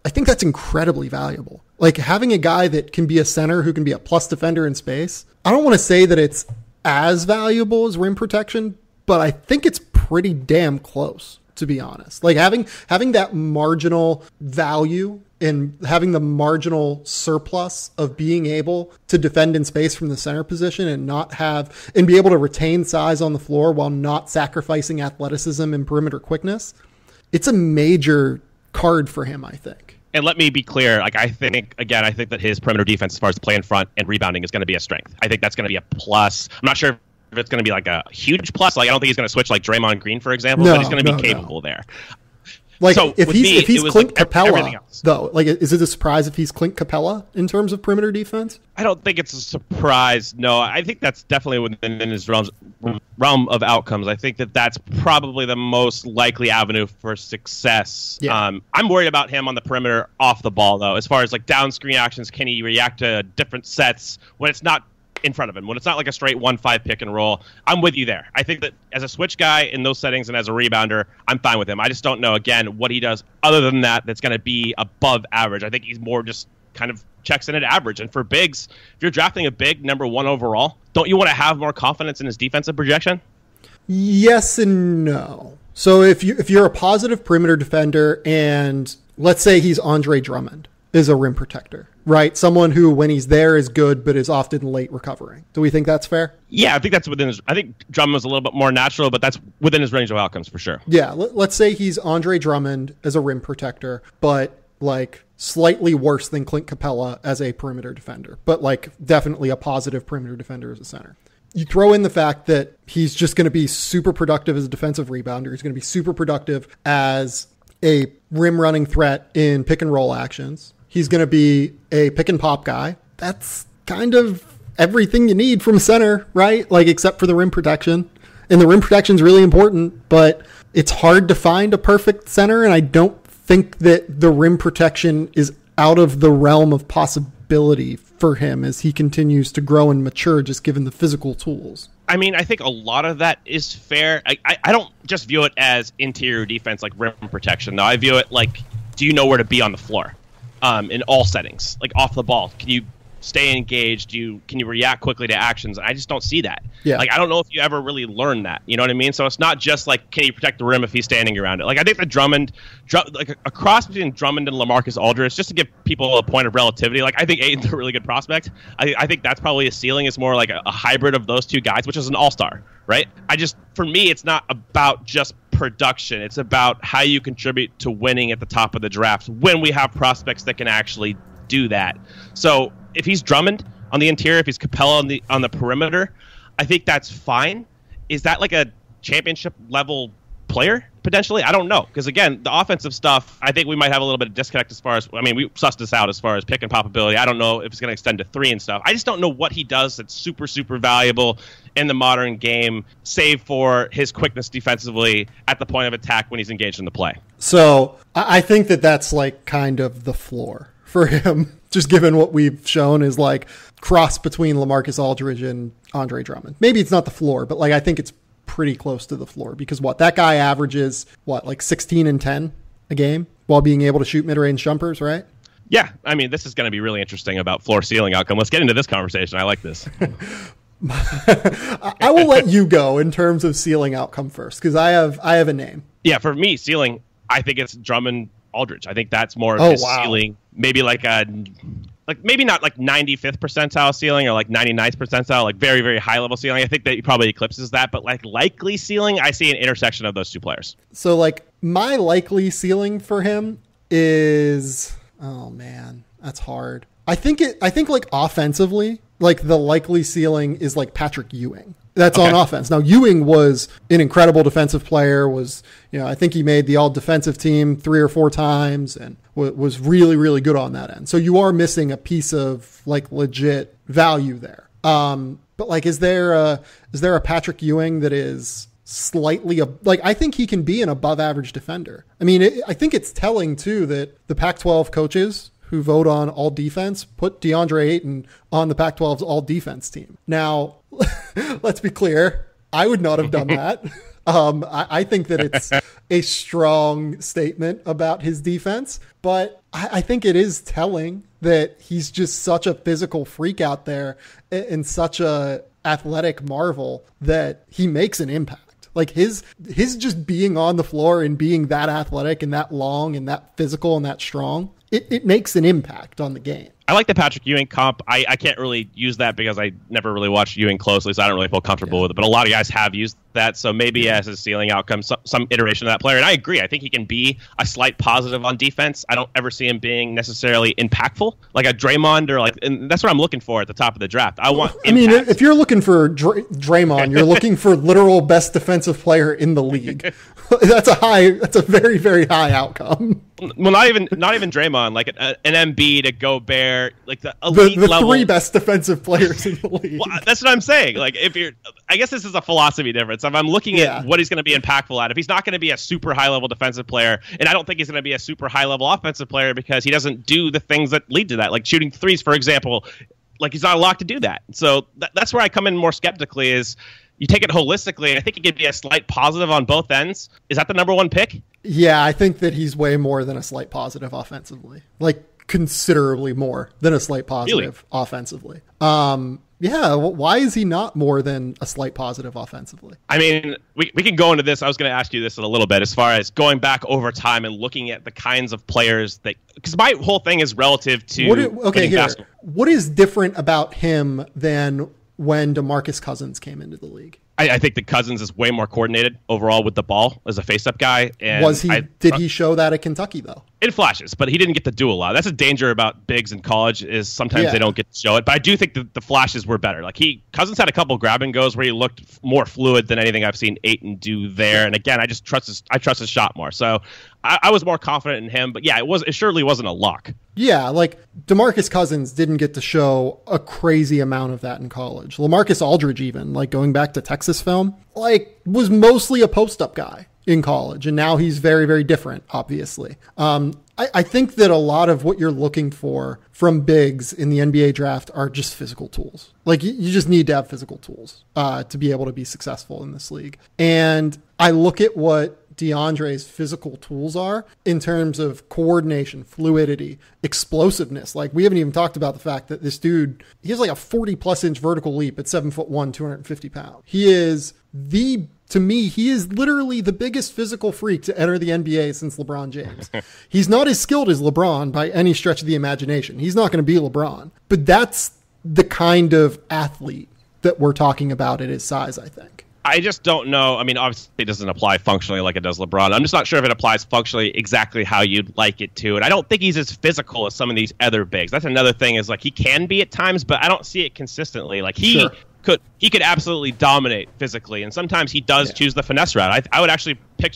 I think that's incredibly valuable. Like, having a guy that can be a center who can be a plus defender in space, I don't want to say that it's as valuable as rim protection, but I think it's pretty damn close, to be honest. Like, having that marginal value and having the marginal surplus of being able to defend in space from the center position and be able to retain size on the floor while not sacrificing athleticism and perimeter quickness, it's a major card for him, I think. And let me be clear, like, I think that his perimeter defense as far as the play in front and rebounding is going to be a strength. I think that's going to be a plus. I'm not sure if it's going to be like a huge plus. Like, I don't think he's going to switch like Draymond Green, for example, but he's going to be capable there. Like, so if he's Clint Capella, though, like, is it a surprise if he's Clint Capella in terms of perimeter defense? I don't think it's a surprise. No, I think that's definitely within his realm of outcomes. I think that that's probably the most likely avenue for success. Yeah. I'm worried about him on the perimeter off the ball, though, as far as like down screen actions. Can he react to different sets when it's not in front of him, when it's not like a straight 1-5 pick and roll? I'm with you there. I think that as a switch guy in those settings and as a rebounder, I'm fine with him. I just don't know, again, what he does other than that's going to be above average. I think he's more just kind of checks in at average. And for bigs, if you're drafting a big number 1 overall, don't you want to have more confidence in his defensive projection? Yes and no. So if you're a positive perimeter defender, and let's say he's Andre Drummond is a rim protector, right? Someone who, when he's there, is good, but is often late recovering. Do we think that's fair? Yeah, I think that's within his. I think Drummond is a little bit more natural, but that's within his range of outcomes for sure. Yeah, let's say he's Andre Drummond as a rim protector, but like slightly worse than Clint Capella as a perimeter defender, but like definitely a positive perimeter defender as a center. You throw in the fact that he's just going to be super productive as a defensive rebounder. He's going to be super productive as a rim running threat in pick and roll actions. He's going to be a pick and pop guy. That's kind of everything you need from a center, right? Like, except for the rim protection. And the rim protection is really important, but it's hard to find a perfect center. And I don't think that the rim protection is out of the realm of possibility for him as he continues to grow and mature, just given the physical tools. I mean, I think a lot of that is fair. I don't just view it as interior defense, like rim protection, though. I view it like, do you know where to be on the floor? In all settings, like off the ball, can you stay engaged? Can you react quickly to actions? I just don't see that. Yeah. Like, I don't know if you ever really learn that. You know what I mean? So it's not just like, can you protect the rim if he's standing around it? Like, I think the Drummond, like a cross between Drummond and LaMarcus Aldridge, just to give people a point of relativity. Like, I think Ayton's a really good prospect. I think that's probably a ceiling. Is more like a hybrid of those two guys, which is an all-star, right? For me, it's not about just production. It's about how you contribute to winning at the top of the draft when we have prospects that can actually do that. So if he's Drummond on the interior, if he's Capella on the perimeter, I think that's fine. Is that like a championship level player, potentially. I don't know. Because, again, the offensive stuff, I think we might have a little bit of disconnect as far as, I mean, we sussed this out as far as pick and pop ability. I don't know if it's going to extend to 3 and stuff. I just don't know what he does that's super, super valuable in the modern game, save for his quickness defensively at the point of attack when he's engaged in the play. So I think that that's like kind of the floor for him, just given what we've shown is like cross between LaMarcus Aldridge and Andre Drummond. Maybe it's not the floor, but like I think it's pretty close to the floor because that guy averages like 16 and 10 a game while being able to shoot mid-range jumpers, right? Yeah, I mean, this is going to be really interesting about floor ceiling outcome. Let's get into this conversation. I like this. I will let you go in terms of ceiling outcome first because I have a name. Yeah, for me, ceiling, I think it's Drummond Aldridge. I think that's more of his ceiling. Maybe maybe not like 95th percentile ceiling or like 99th percentile, like very, very high level ceiling. I think that he probably eclipses that, but like likely ceiling, I see an intersection of those two players. So like my likely ceiling for him is, oh man, that's hard. I think like offensively, like the likely ceiling is like Patrick Ewing. That's on offense. Now, Ewing was an incredible defensive player, I think he made the all defensive team 3 or 4 times and was really, really good on that end. So you are missing a piece of like legit value there. But like, is there a Patrick Ewing that is slightly I think he can be an above average defender. I mean, I think it's telling too that the Pac-12 coaches who vote on all defense put DeAndre Ayton on the Pac-12's all defense team. Now, let's be clear. I would not have done that. I think that it's a strong statement about his defense, but I think it is telling that he's just such a physical freak out there and such a athletic marvel that he makes an impact. Like his just being on the floor and being that athletic and that long and that physical and that strong, it makes an impact on the game. I like the Patrick Ewing comp. I can't really use that because I never really watched Ewing closely, so I don't really feel comfortable with it. But a lot of guys have used that, so maybe as a ceiling outcome, some iteration of that player. And I agree. I think he can be a slight positive on defense. I don't ever see him being necessarily impactful, like a Draymond or and that's what I'm looking for at the top of the draft. I mean, if you're looking for Draymond, you're looking for literal best defensive player in the league. That's a very, very high outcome. Well, not even Draymond, like an Embiid, a Gobert, like the elite the level. 3 best defensive players in the league. Well, that's what I'm saying. Like I guess this is a philosophy difference. If I'm looking at what he's going to be impactful at, if he's not going to be a super high level defensive player, and I don't think he's going to be a super high level offensive player because he doesn't do the things that lead to that, like shooting threes, for example. Like he's not allowed to do that. So that's where I come in more skeptically is you take it holistically. I think it could be a slight positive on both ends. Is that the number 1 pick? Yeah, I think that he's way more than a slight positive offensively. Like considerably more than a slight positive offensively. Yeah, why is he not more than a slight positive offensively? I mean, we can go into this. I was going to ask you this in a little bit as far as going back over time and looking at the kinds of players that, because my whole thing is relative to basketball. What is different about him than when DeMarcus Cousins came into the league? I think that Cousins is way more coordinated overall with the ball as a face-up guy. And did he show that at Kentucky, though? In flashes, but he didn't get to do a lot. That's a danger about bigs in college is sometimes they don't get to show it. But I do think that the flashes were better. Like Cousins had a couple grab and goes where he looked more fluid than anything I've seen Ayton do there. And again, I trust his shot more. So I was more confident in him. But yeah, it surely wasn't a lock. Yeah, like DeMarcus Cousins didn't get to show a crazy amount of that in college. LaMarcus Aldridge, even like going back to Texas film, like was mostly a post-up guy in college, and now he's very, very different, obviously. I think that a lot of what you're looking for from bigs in the NBA draft are just physical tools. Like you just need to have physical tools to be able to be successful in this league. And I look at what DeAndre's physical tools are in terms of coordination, fluidity, explosiveness. Like we haven't even talked about the fact that this dude, he has like a 40+ inch vertical leap at 7'1", 250 pounds. To me, he is literally the biggest physical freak to enter the NBA since LeBron James. He's not as skilled as LeBron by any stretch of the imagination. He's not going to be LeBron, but that's the kind of athlete that we're talking about at his size, I think. I just don't know. I mean, obviously it doesn't apply functionally like it does LeBron. I'm just not sure if it applies functionally exactly how you'd like it to. And I don't think he's as physical as some of these other bigs. That's another thing is like he can be at times, but I don't see it consistently. Like he could absolutely dominate physically, and sometimes he does choose the finesse route. I would actually pick.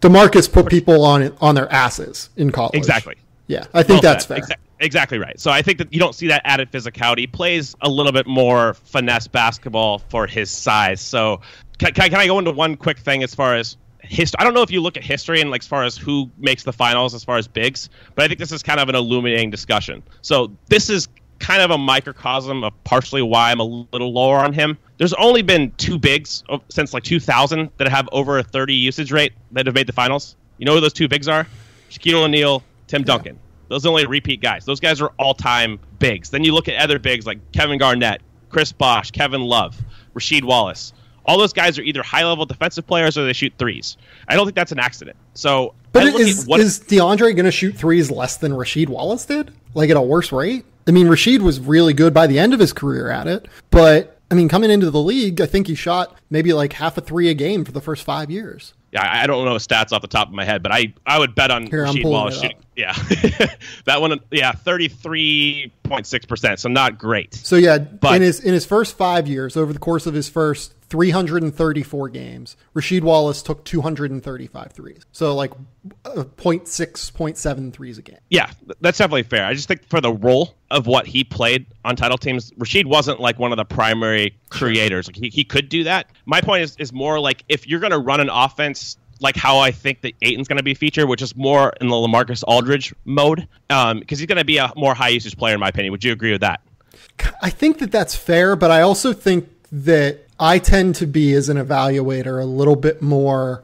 DeMarcus put people on their asses in college. Exactly. Yeah, I think that's fair. Exactly right. So I think that you don't see that added physicality. He plays a little bit more finesse basketball for his size. So can I go into one quick thing as far as history? I don't know if you look at history and like as far as who makes the finals as far as bigs, but I think this is kind of an illuminating discussion. So this is kind of a microcosm of partially why I'm a little lower on him. There's only been 2 bigs since like 2000 that have over a 30 usage rate that have made the finals. You know who those 2 bigs are? Shaquille O'Neal, Tim Duncan. Those are only repeat guys. Those guys are all-time bigs. Then you look at other bigs like Kevin Garnett, Chris Bosh, Kevin Love, Rasheed Wallace. All those guys are either high-level defensive players or they shoot threes. I don't think that's an accident. So, but is DeAndre going to shoot threes less than Rasheed Wallace did? Like at a worse rate? I mean, Rasheed was really good by the end of his career at it, but I mean, coming into the league, I think he shot maybe like half a three a game for the first 5 years. Yeah, I don't know stats off the top of my head, but I would bet on Rasheed Wallace shooting. Yeah, that one. Yeah, 33.6%. So not great. So yeah, but in his first 5 years, over the course of his first 334 games, Rasheed Wallace took 235 threes. So like 0.6, 0.7 threes a game. Yeah, that's definitely fair. I just think for the role of what he played on title teams, Rasheed wasn't like one of the primary creators. Like he could do that. My point is more like if you're going to run an offense like how I think that Ayton's going to be featured, which is more in the LaMarcus Aldridge mode, because he's going to be a more high usage player in my opinion. Would you agree with that? I think that that's fair, but I also think that I tend to be, as an evaluator, a little bit more...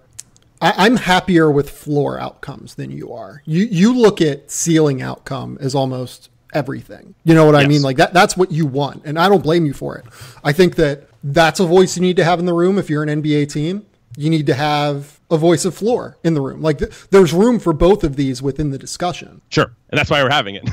I'm happier with floor outcomes than you are. You look at ceiling outcome as almost everything. You know what I mean? Like that's what you want, and I don't blame you for it. I think that that's a voice you need to have in the room if you're an NBA team. You need to have a voice of floor in the room. Like there's room for both of these within the discussion. Sure. And that's why we're having it.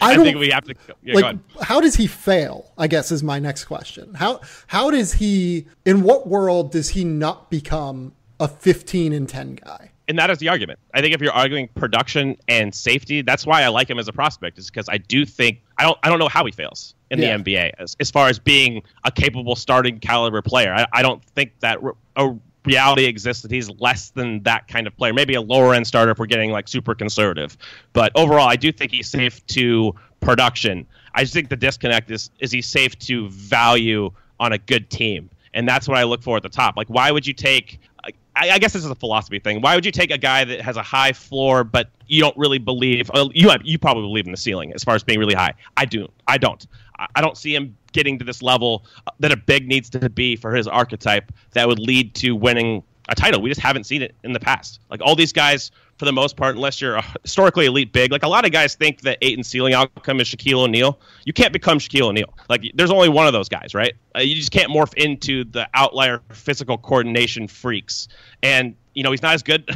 I think we have to. Yeah, like, how does he fail? I guess is my next question. How does he, in what world does he not become a 15 and 10 guy? And that is the argument. I think if you're arguing production and safety, that's why I like him as a prospect, is because I do think, I don't know how he fails in the NBA as far as being a capable starting caliber player. I don't think that a reality exists that he's less than that kind of player. Maybe a lower end starter if we're getting like super conservative. But overall, I do think he's safe to production. I just think the disconnect is he's safe to value on a good team. And that's what I look for at the top. Like, why would you take... I guess this is a philosophy thing. Why would you take a guy that has a high floor, but you don't really believe... You probably believe in the ceiling as far as being really high. I don't. I don't see him getting to this level that a big needs to be for his archetype that would lead to winning a title. We just haven't seen it in the past. Like, all these guys, for the most part, unless you're a historically elite big, like a lot of guys think that Ayton's ceiling outcome is Shaquille O'Neal. You can't become Shaquille O'Neal. Like, there's only one of those guys, right? You just can't morph into the outlier physical coordination freaks. And, you know, he's not as good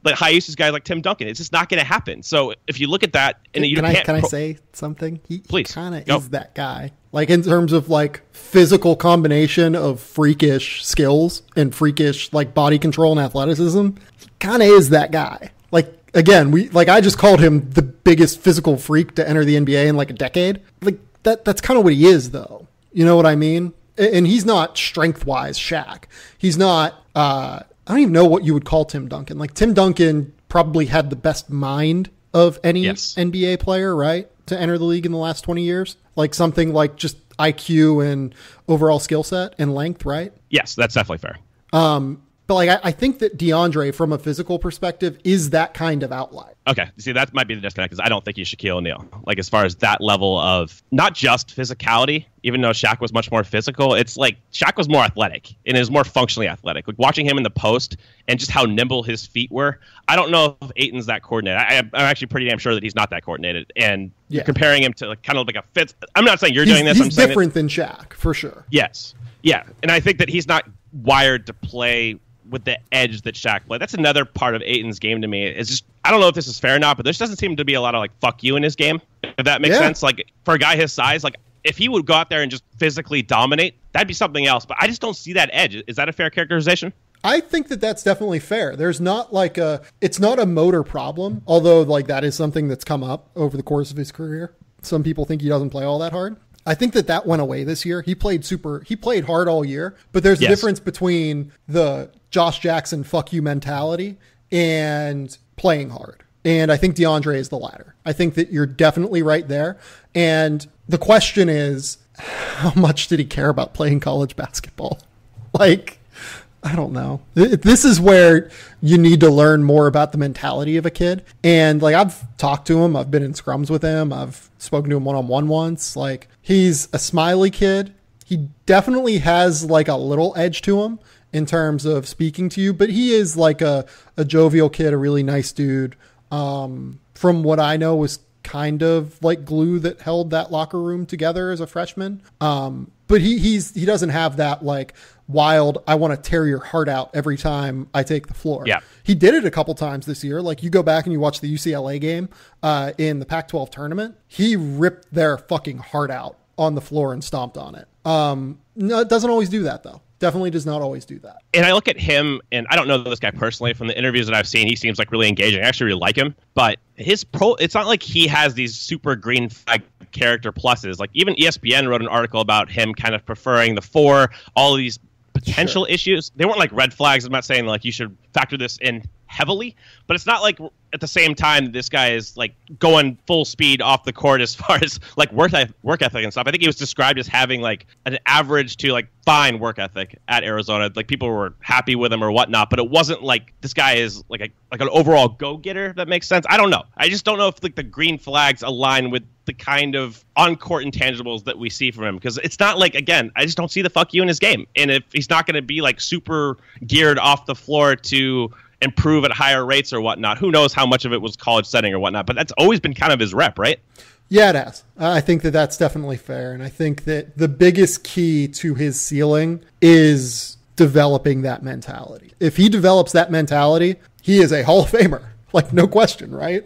like high usage guys like Tim Duncan. It's just not going to happen. So if you look at that, and can I say something? He kind of Go. is that guy. Like, in terms of like physical combination of freakish skills and freakish like body control and athleticism, he kind of is that guy. Like, again, I just called him the biggest physical freak to enter the NBA in like a decade. Like that's kind of what he is, though. You know what I mean? And he's not strength wise Shaq. He's not. I don't even know what you would call Tim Duncan. Like, Tim Duncan probably had the best mind of any NBA player, right? To enter the league in the last 20 years. Like something like just IQ and overall skill set and length, right? Yes, that's definitely fair. But like, I think that DeAndre, from a physical perspective, is that kind of outlier. Okay. See, that might be the disconnect, because I don't think he's Shaquille O'Neal. Like, as far as that level of not just physicality, even though Shaq was much more physical, it's like Shaq was more athletic and is more functionally athletic. Like, watching him in the post and just how nimble his feet were, I don't know if Ayton's that coordinated. I'm actually pretty damn sure that he's not that coordinated. And comparing him to like, kind of like a fit. I'm not saying you're doing this. He's different than Shaq, for sure. Yes. Yeah. And I think that he's not wired to play with the edge that Shaq played. That's another part of Ayton's game to me. It's just, I don't know if this is fair or not, but there just doesn't seem to be a lot of like fuck you in his game, if that makes sense. Like, for a guy his size, like if he would go out there and just physically dominate, that'd be something else. But I just don't see that edge. Is that a fair characterization? I think that that's definitely fair. There's not like it's not a motor problem, although like that is something that's come up over the course of his career. Some people think he doesn't play all that hard. I think that went away this year. He played hard all year, but there's a difference between the Josh Jackson fuck you mentality and playing hard. And I think DeAndre is the latter. I think that you're definitely right there. And the question is, how much did he care about playing college basketball? Like, I don't know. This is where you need to learn more about the mentality of a kid. And like, I've talked to him. I've been in scrums with him. I've spoken to him one-on-one once. Like, he's a smiley kid. He definitely has like a little edge to him in terms of speaking to you, but he is like a jovial kid, a really nice dude. From what I know, was kind of like glue that held that locker room together as a freshman. But he doesn't have that like wild, I want to tear your heart out every time I take the floor. Yeah. He did it a couple times this year. Like, you go back and you watch the UCLA game in the Pac-12 tournament. He ripped their fucking heart out on the floor and stomped on it. No, it doesn't always do that though. Definitely does not always do that. And I look at him, and I don't know this guy personally. From the interviews that I've seen, he seems like really engaging. I actually really like him. But it's not like he has these super green flag character pluses. Like, even ESPN wrote an article about him kind of preferring the 4, all of these potential issues. They weren't like red flags. I'm not saying like you should factor this in heavily, but it's not like at the same time this guy is like going full speed off the court as far as like work ethic and stuff. I think he was described as having like an average to like fine work ethic at Arizona. Like, people were happy with him or whatnot, but it wasn't like this guy is like an overall go-getter, if that makes sense. I don't know. I just don't know if like the green flags align with the kind of on-court intangibles that we see from him, because it's not like, again, I just don't see the fuck you in his game. And if he's not going to be like super geared off the floor to improve at higher rates or whatnot, who knows how much of it was college setting or whatnot, but that's always been kind of his rep, right? Yeah, it has. I think that that's definitely fair. And I think that the biggest key to his ceiling is developing that mentality. If he develops that mentality, he is a Hall of Famer. Like, no question, right?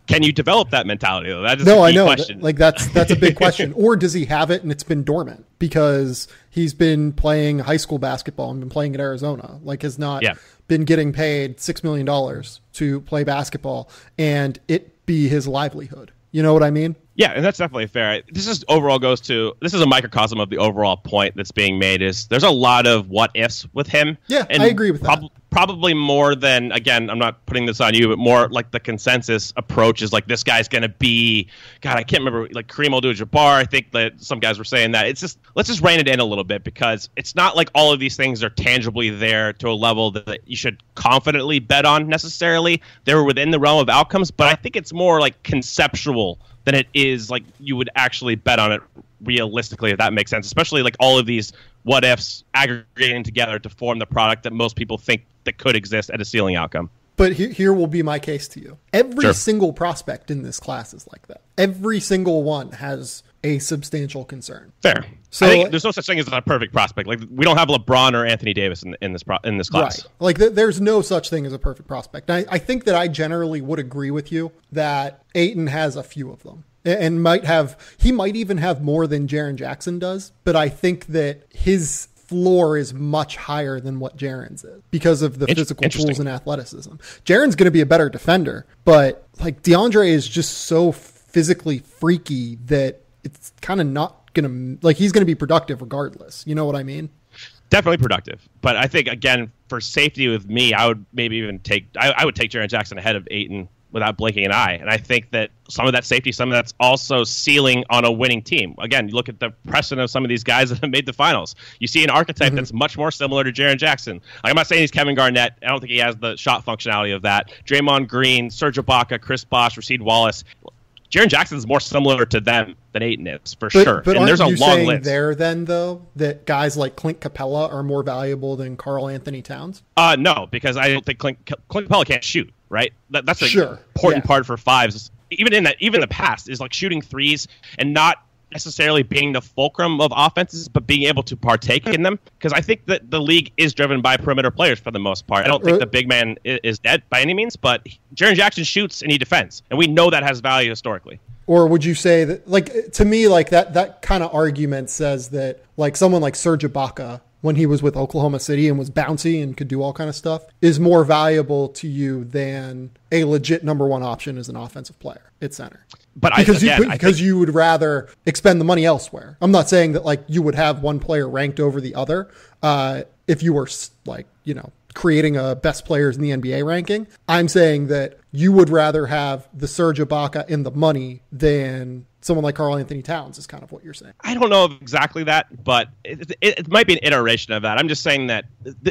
Can you develop that mentality, though? That is no, a key I know. question. Like, that's a big question. Or does he have it and it's been dormant because he's been playing high school basketball and been playing at Arizona? Like, has not been getting paid $6 million to play basketball and it be his livelihood. You know what I mean? Yeah, and that's definitely fair. This is a microcosm of the overall point that's being made, is there's a lot of what ifs with him. Yeah, and I agree with that. Probably more than, again, I'm not putting this on you, but more like the consensus approach is like, this guy's going to be, God, I can't remember, like Kareem Abdul-Jabbar. I think that some guys were saying that. It's just, let's just rein it in a little bit, because it's not like all of these things are tangibly there to a level that you should confidently bet on necessarily. They were within the realm of outcomes, but I think it's more like conceptual than it is like you would actually bet on it realistically, if that makes sense. Especially like all of these what ifs aggregating together to form the product that most people think that could exist at a ceiling outcome. But here will be my case to you. Every single prospect in this class is like that. Every single one has a substantial concern. Fair. So I think there's no such thing as a perfect prospect. Like, we don't have LeBron or Anthony Davis in this class. Right. Like, there's no such thing as a perfect prospect. I think that I generally would agree with you that Ayton has a few of them, and he might even have more than Jaren Jackson does. But I think that his floor is much higher than what Jaren's is because of the physical tools and athleticism. Jaren's going to be a better defender, but like, DeAndre is just so physically freaky that it's kind of not going to, like, he's going to be productive regardless. You know what I mean? Definitely productive. But I think, again, for safety with me, I would maybe even I would take Jaren Jackson ahead of Ayton without blinking an eye. And I think that some of that safety, some of that's also ceiling on a winning team. Again, you look at the precedent of some of these guys that have made the finals. You see an archetype that's much more similar to Jaren Jackson. Like, I'm not saying he's Kevin Garnett. I don't think he has the shot functionality of that. Draymond Green, Serge Ibaka, Chris Bosh, Rasheed Wallace. Jaren Jackson's more similar to them than Ayton is, for sure. But and there's a long saying list. There, then, though, that guys like Clint Capella are more valuable than Karl Anthony Towns? No, because I don't think Clint Capella can't shoot, right? That's an important part for fives. Even in the past, is like shooting threes and not necessarily being the fulcrum of offenses, but being able to partake in them. Because I think that the league is driven by perimeter players for the most part. I don't think the big man is dead by any means, but Jaren Jackson shoots and he defends. And we know that has value historically. Or would you say that, like, to me, like that kind of argument says that, like, someone like Serge Ibaka, when he was with Oklahoma City and was bouncy and could do all kind of stuff, is more valuable to you than a legit number one option as an offensive player at center? because you would rather expend the money elsewhere. I'm not saying that like you would have one player ranked over the other. If you were like, creating a best players in the NBA ranking, I'm saying that you would rather have the Serge Ibaka in the money than someone like Karl Anthony Towns is kind of what you're saying. I don't know exactly that, but it might be an iteration of that. I'm just saying that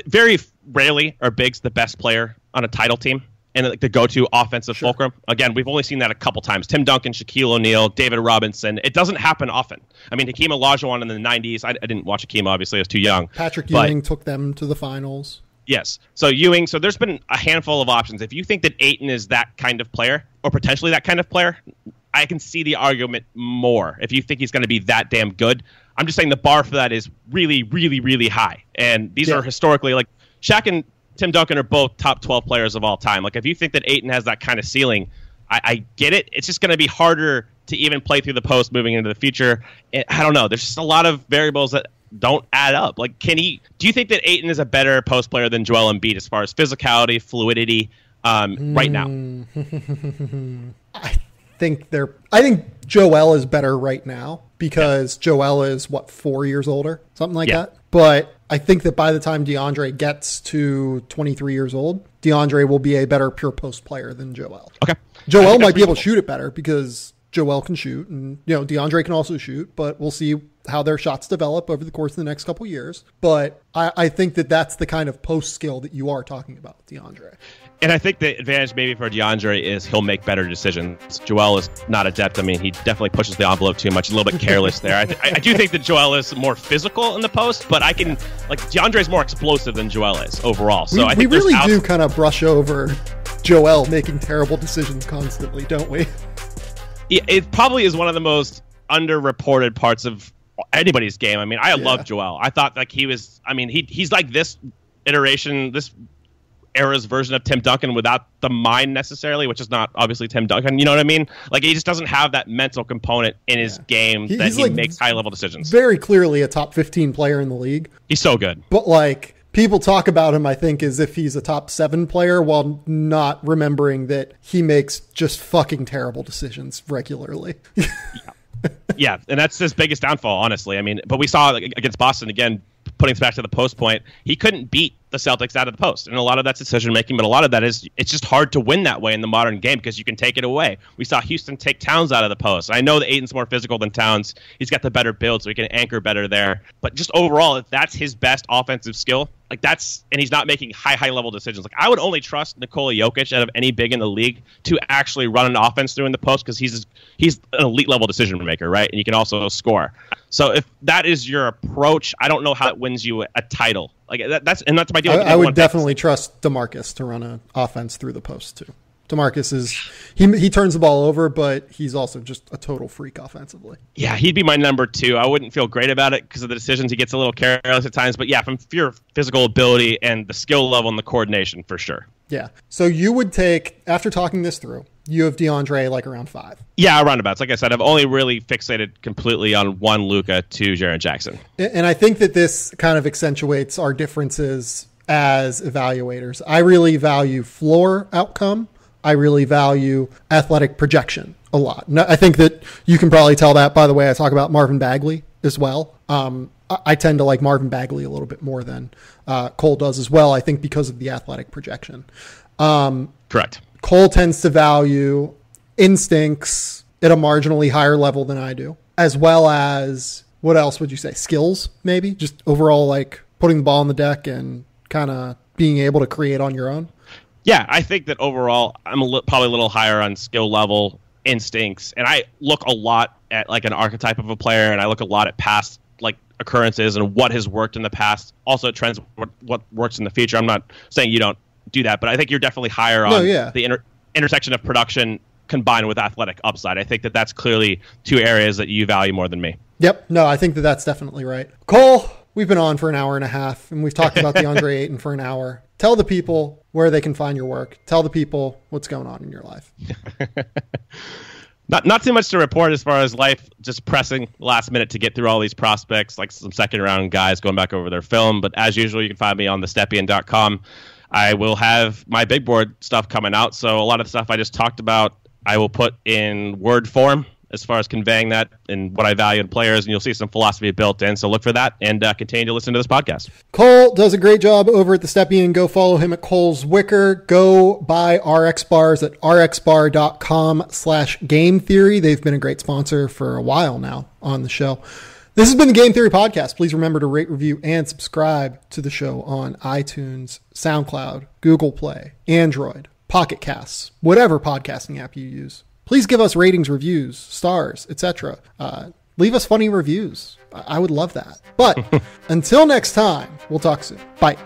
very rarely are bigs the best player on a title team and like the go-to offensive fulcrum. Again, we've only seen that a couple times. Tim Duncan, Shaquille O'Neal, David Robinson. It doesn't happen often. I mean, Hakeem Olajuwon in the 90s. I didn't watch Hakeem, obviously. I was too young. Patrick Ewing took them to the finals. Yes. So Ewing, so there's been a handful of options. If you think that Ayton is that kind of player, or potentially that kind of player, I can see the argument more. If you think he's going to be that damn good, I'm just saying the bar for that is really, really, really high. And these are historically, like, Shaq and Tim Duncan are both top 12 players of all time. Like, if you think that Ayton has that kind of ceiling, I get it. It's just going to be harder to even play through the post moving into the future. I don't know. There's just a lot of variables that don't add up. Like, do you think that Ayton is a better post player than Joel Embiid as far as physicality, fluidity, right now? I think Joel is better right now because Joel is 4 years older, something like that. But I think that by the time DeAndre gets to 23 years old, DeAndre will be a better pure post player than Joel. Okay. Joel might be able to shoot it better because Joel can shoot, and DeAndre can also shoot, but we'll see how their shots develop over the course of the next couple years. But I think that that's the kind of post skill that you are talking about with DeAndre. And I think the advantage maybe for DeAndre is he'll make better decisions. Joel is not adept. I mean, he definitely pushes the envelope too much, a little bit careless there. I do think that Joel is more physical in the post, but DeAndre is more explosive than Joel is overall. So I think we really do kind of brush over Joel making terrible decisions constantly, don't we? It probably is one of the most underreported parts of anybody's game. I mean, I love Joel. I thought like he's like this iteration, this era's version of Tim Duncan without the mind necessarily, which is not obviously Tim Duncan. You know what I mean? Like, he just doesn't have that mental component in his game that he makes high level decisions. Very clearly a top 15 player in the league. He's so good. But like, people talk about him, I think, as if he's a top 7 player while not remembering that he makes just fucking terrible decisions regularly. Yeah, and that's his biggest downfall, honestly. I mean, but we saw against Boston, again, putting us back to the post point, he couldn't beat the Celtics out of the post. And a lot of that's decision-making, but a lot of that is it's just hard to win that way in the modern game because you can take it away. We saw Houston take Towns out of the post. I know that Ayton's more physical than Towns. He's got the better build, so he can anchor better there. But just overall, if that's his best offensive skill, and he's not making high-level decisions. Like, I would only trust Nikola Jokic out of any big in the league to actually run an offense through in the post because he's an elite-level decision maker, right? And he can also score. So if that is your approach, I don't know how it wins you a title. Like that's my deal. I would definitely trust DeMarcus to run an offense through the post too. DeMarcus he turns the ball over, but he's also just a total freak offensively. Yeah, he'd be my number 2. I wouldn't feel great about it because of the decisions. He gets a little careless at times, but yeah, from pure physical ability and the skill level and the coordination for sure. Yeah. So you would take, after talking this through, you have DeAndre like around 5. Yeah, roundabouts. Like I said, I've only really fixated completely on 1 Luka, 2 Jaren Jackson. And I think that this kind of accentuates our differences as evaluators. I really value floor outcome. I really value athletic projection a lot. And I think that you can probably tell that by the way I talk about Marvin Bagley as well. I tend to like Marvin Bagley a little bit more than Cole does as well, I think because of the athletic projection. Correct. Cole tends to value instincts at a marginally higher level than I do, as well as, what else would you say? Skills, maybe? Just overall, like putting the ball on the deck and kind of being able to create on your own. Yeah, I think that overall, I'm probably a little higher on skill level, instincts, and I look a lot at like an archetype of a player, and I look a lot at past like occurrences and what has worked in the past. Also, trends, what works in the future. I'm not saying you don't do that, but I think you're definitely higher on the intersection of production combined with athletic upside. I think that that's clearly 2 areas that you value more than me. Yep. No, I think that that's definitely right. Cole, we've been on for an hour and a half, and we've talked about DeAndre Ayton for an hour. Tell the people where they can find your work. Tell the people what's going on in your life. Not too much to report as far as life, just pressing last minute to get through all these prospects, like some second round guys going back over their film. But as usual, you can find me on thestepien.com. I will have my big board stuff coming out. So a lot of the stuff I just talked about I will put in word form as far as conveying that and what I value in players, and you'll see some philosophy built in. So look for that and continue to listen to this podcast. Cole does a great job over at the Stepien. Go follow him at Cole Zwicker. Go buy RX bars at rxbar.com/game theory. They've been a great sponsor for a while now on the show. This has been the Game Theory Podcast. Please remember to rate, review, and subscribe to the show on iTunes, SoundCloud, Google Play, Android, Pocket Casts, whatever podcasting app you use. Please give us ratings, reviews, stars, etc. Leave us funny reviews. I would love that. But until next time, we'll talk soon. Bye.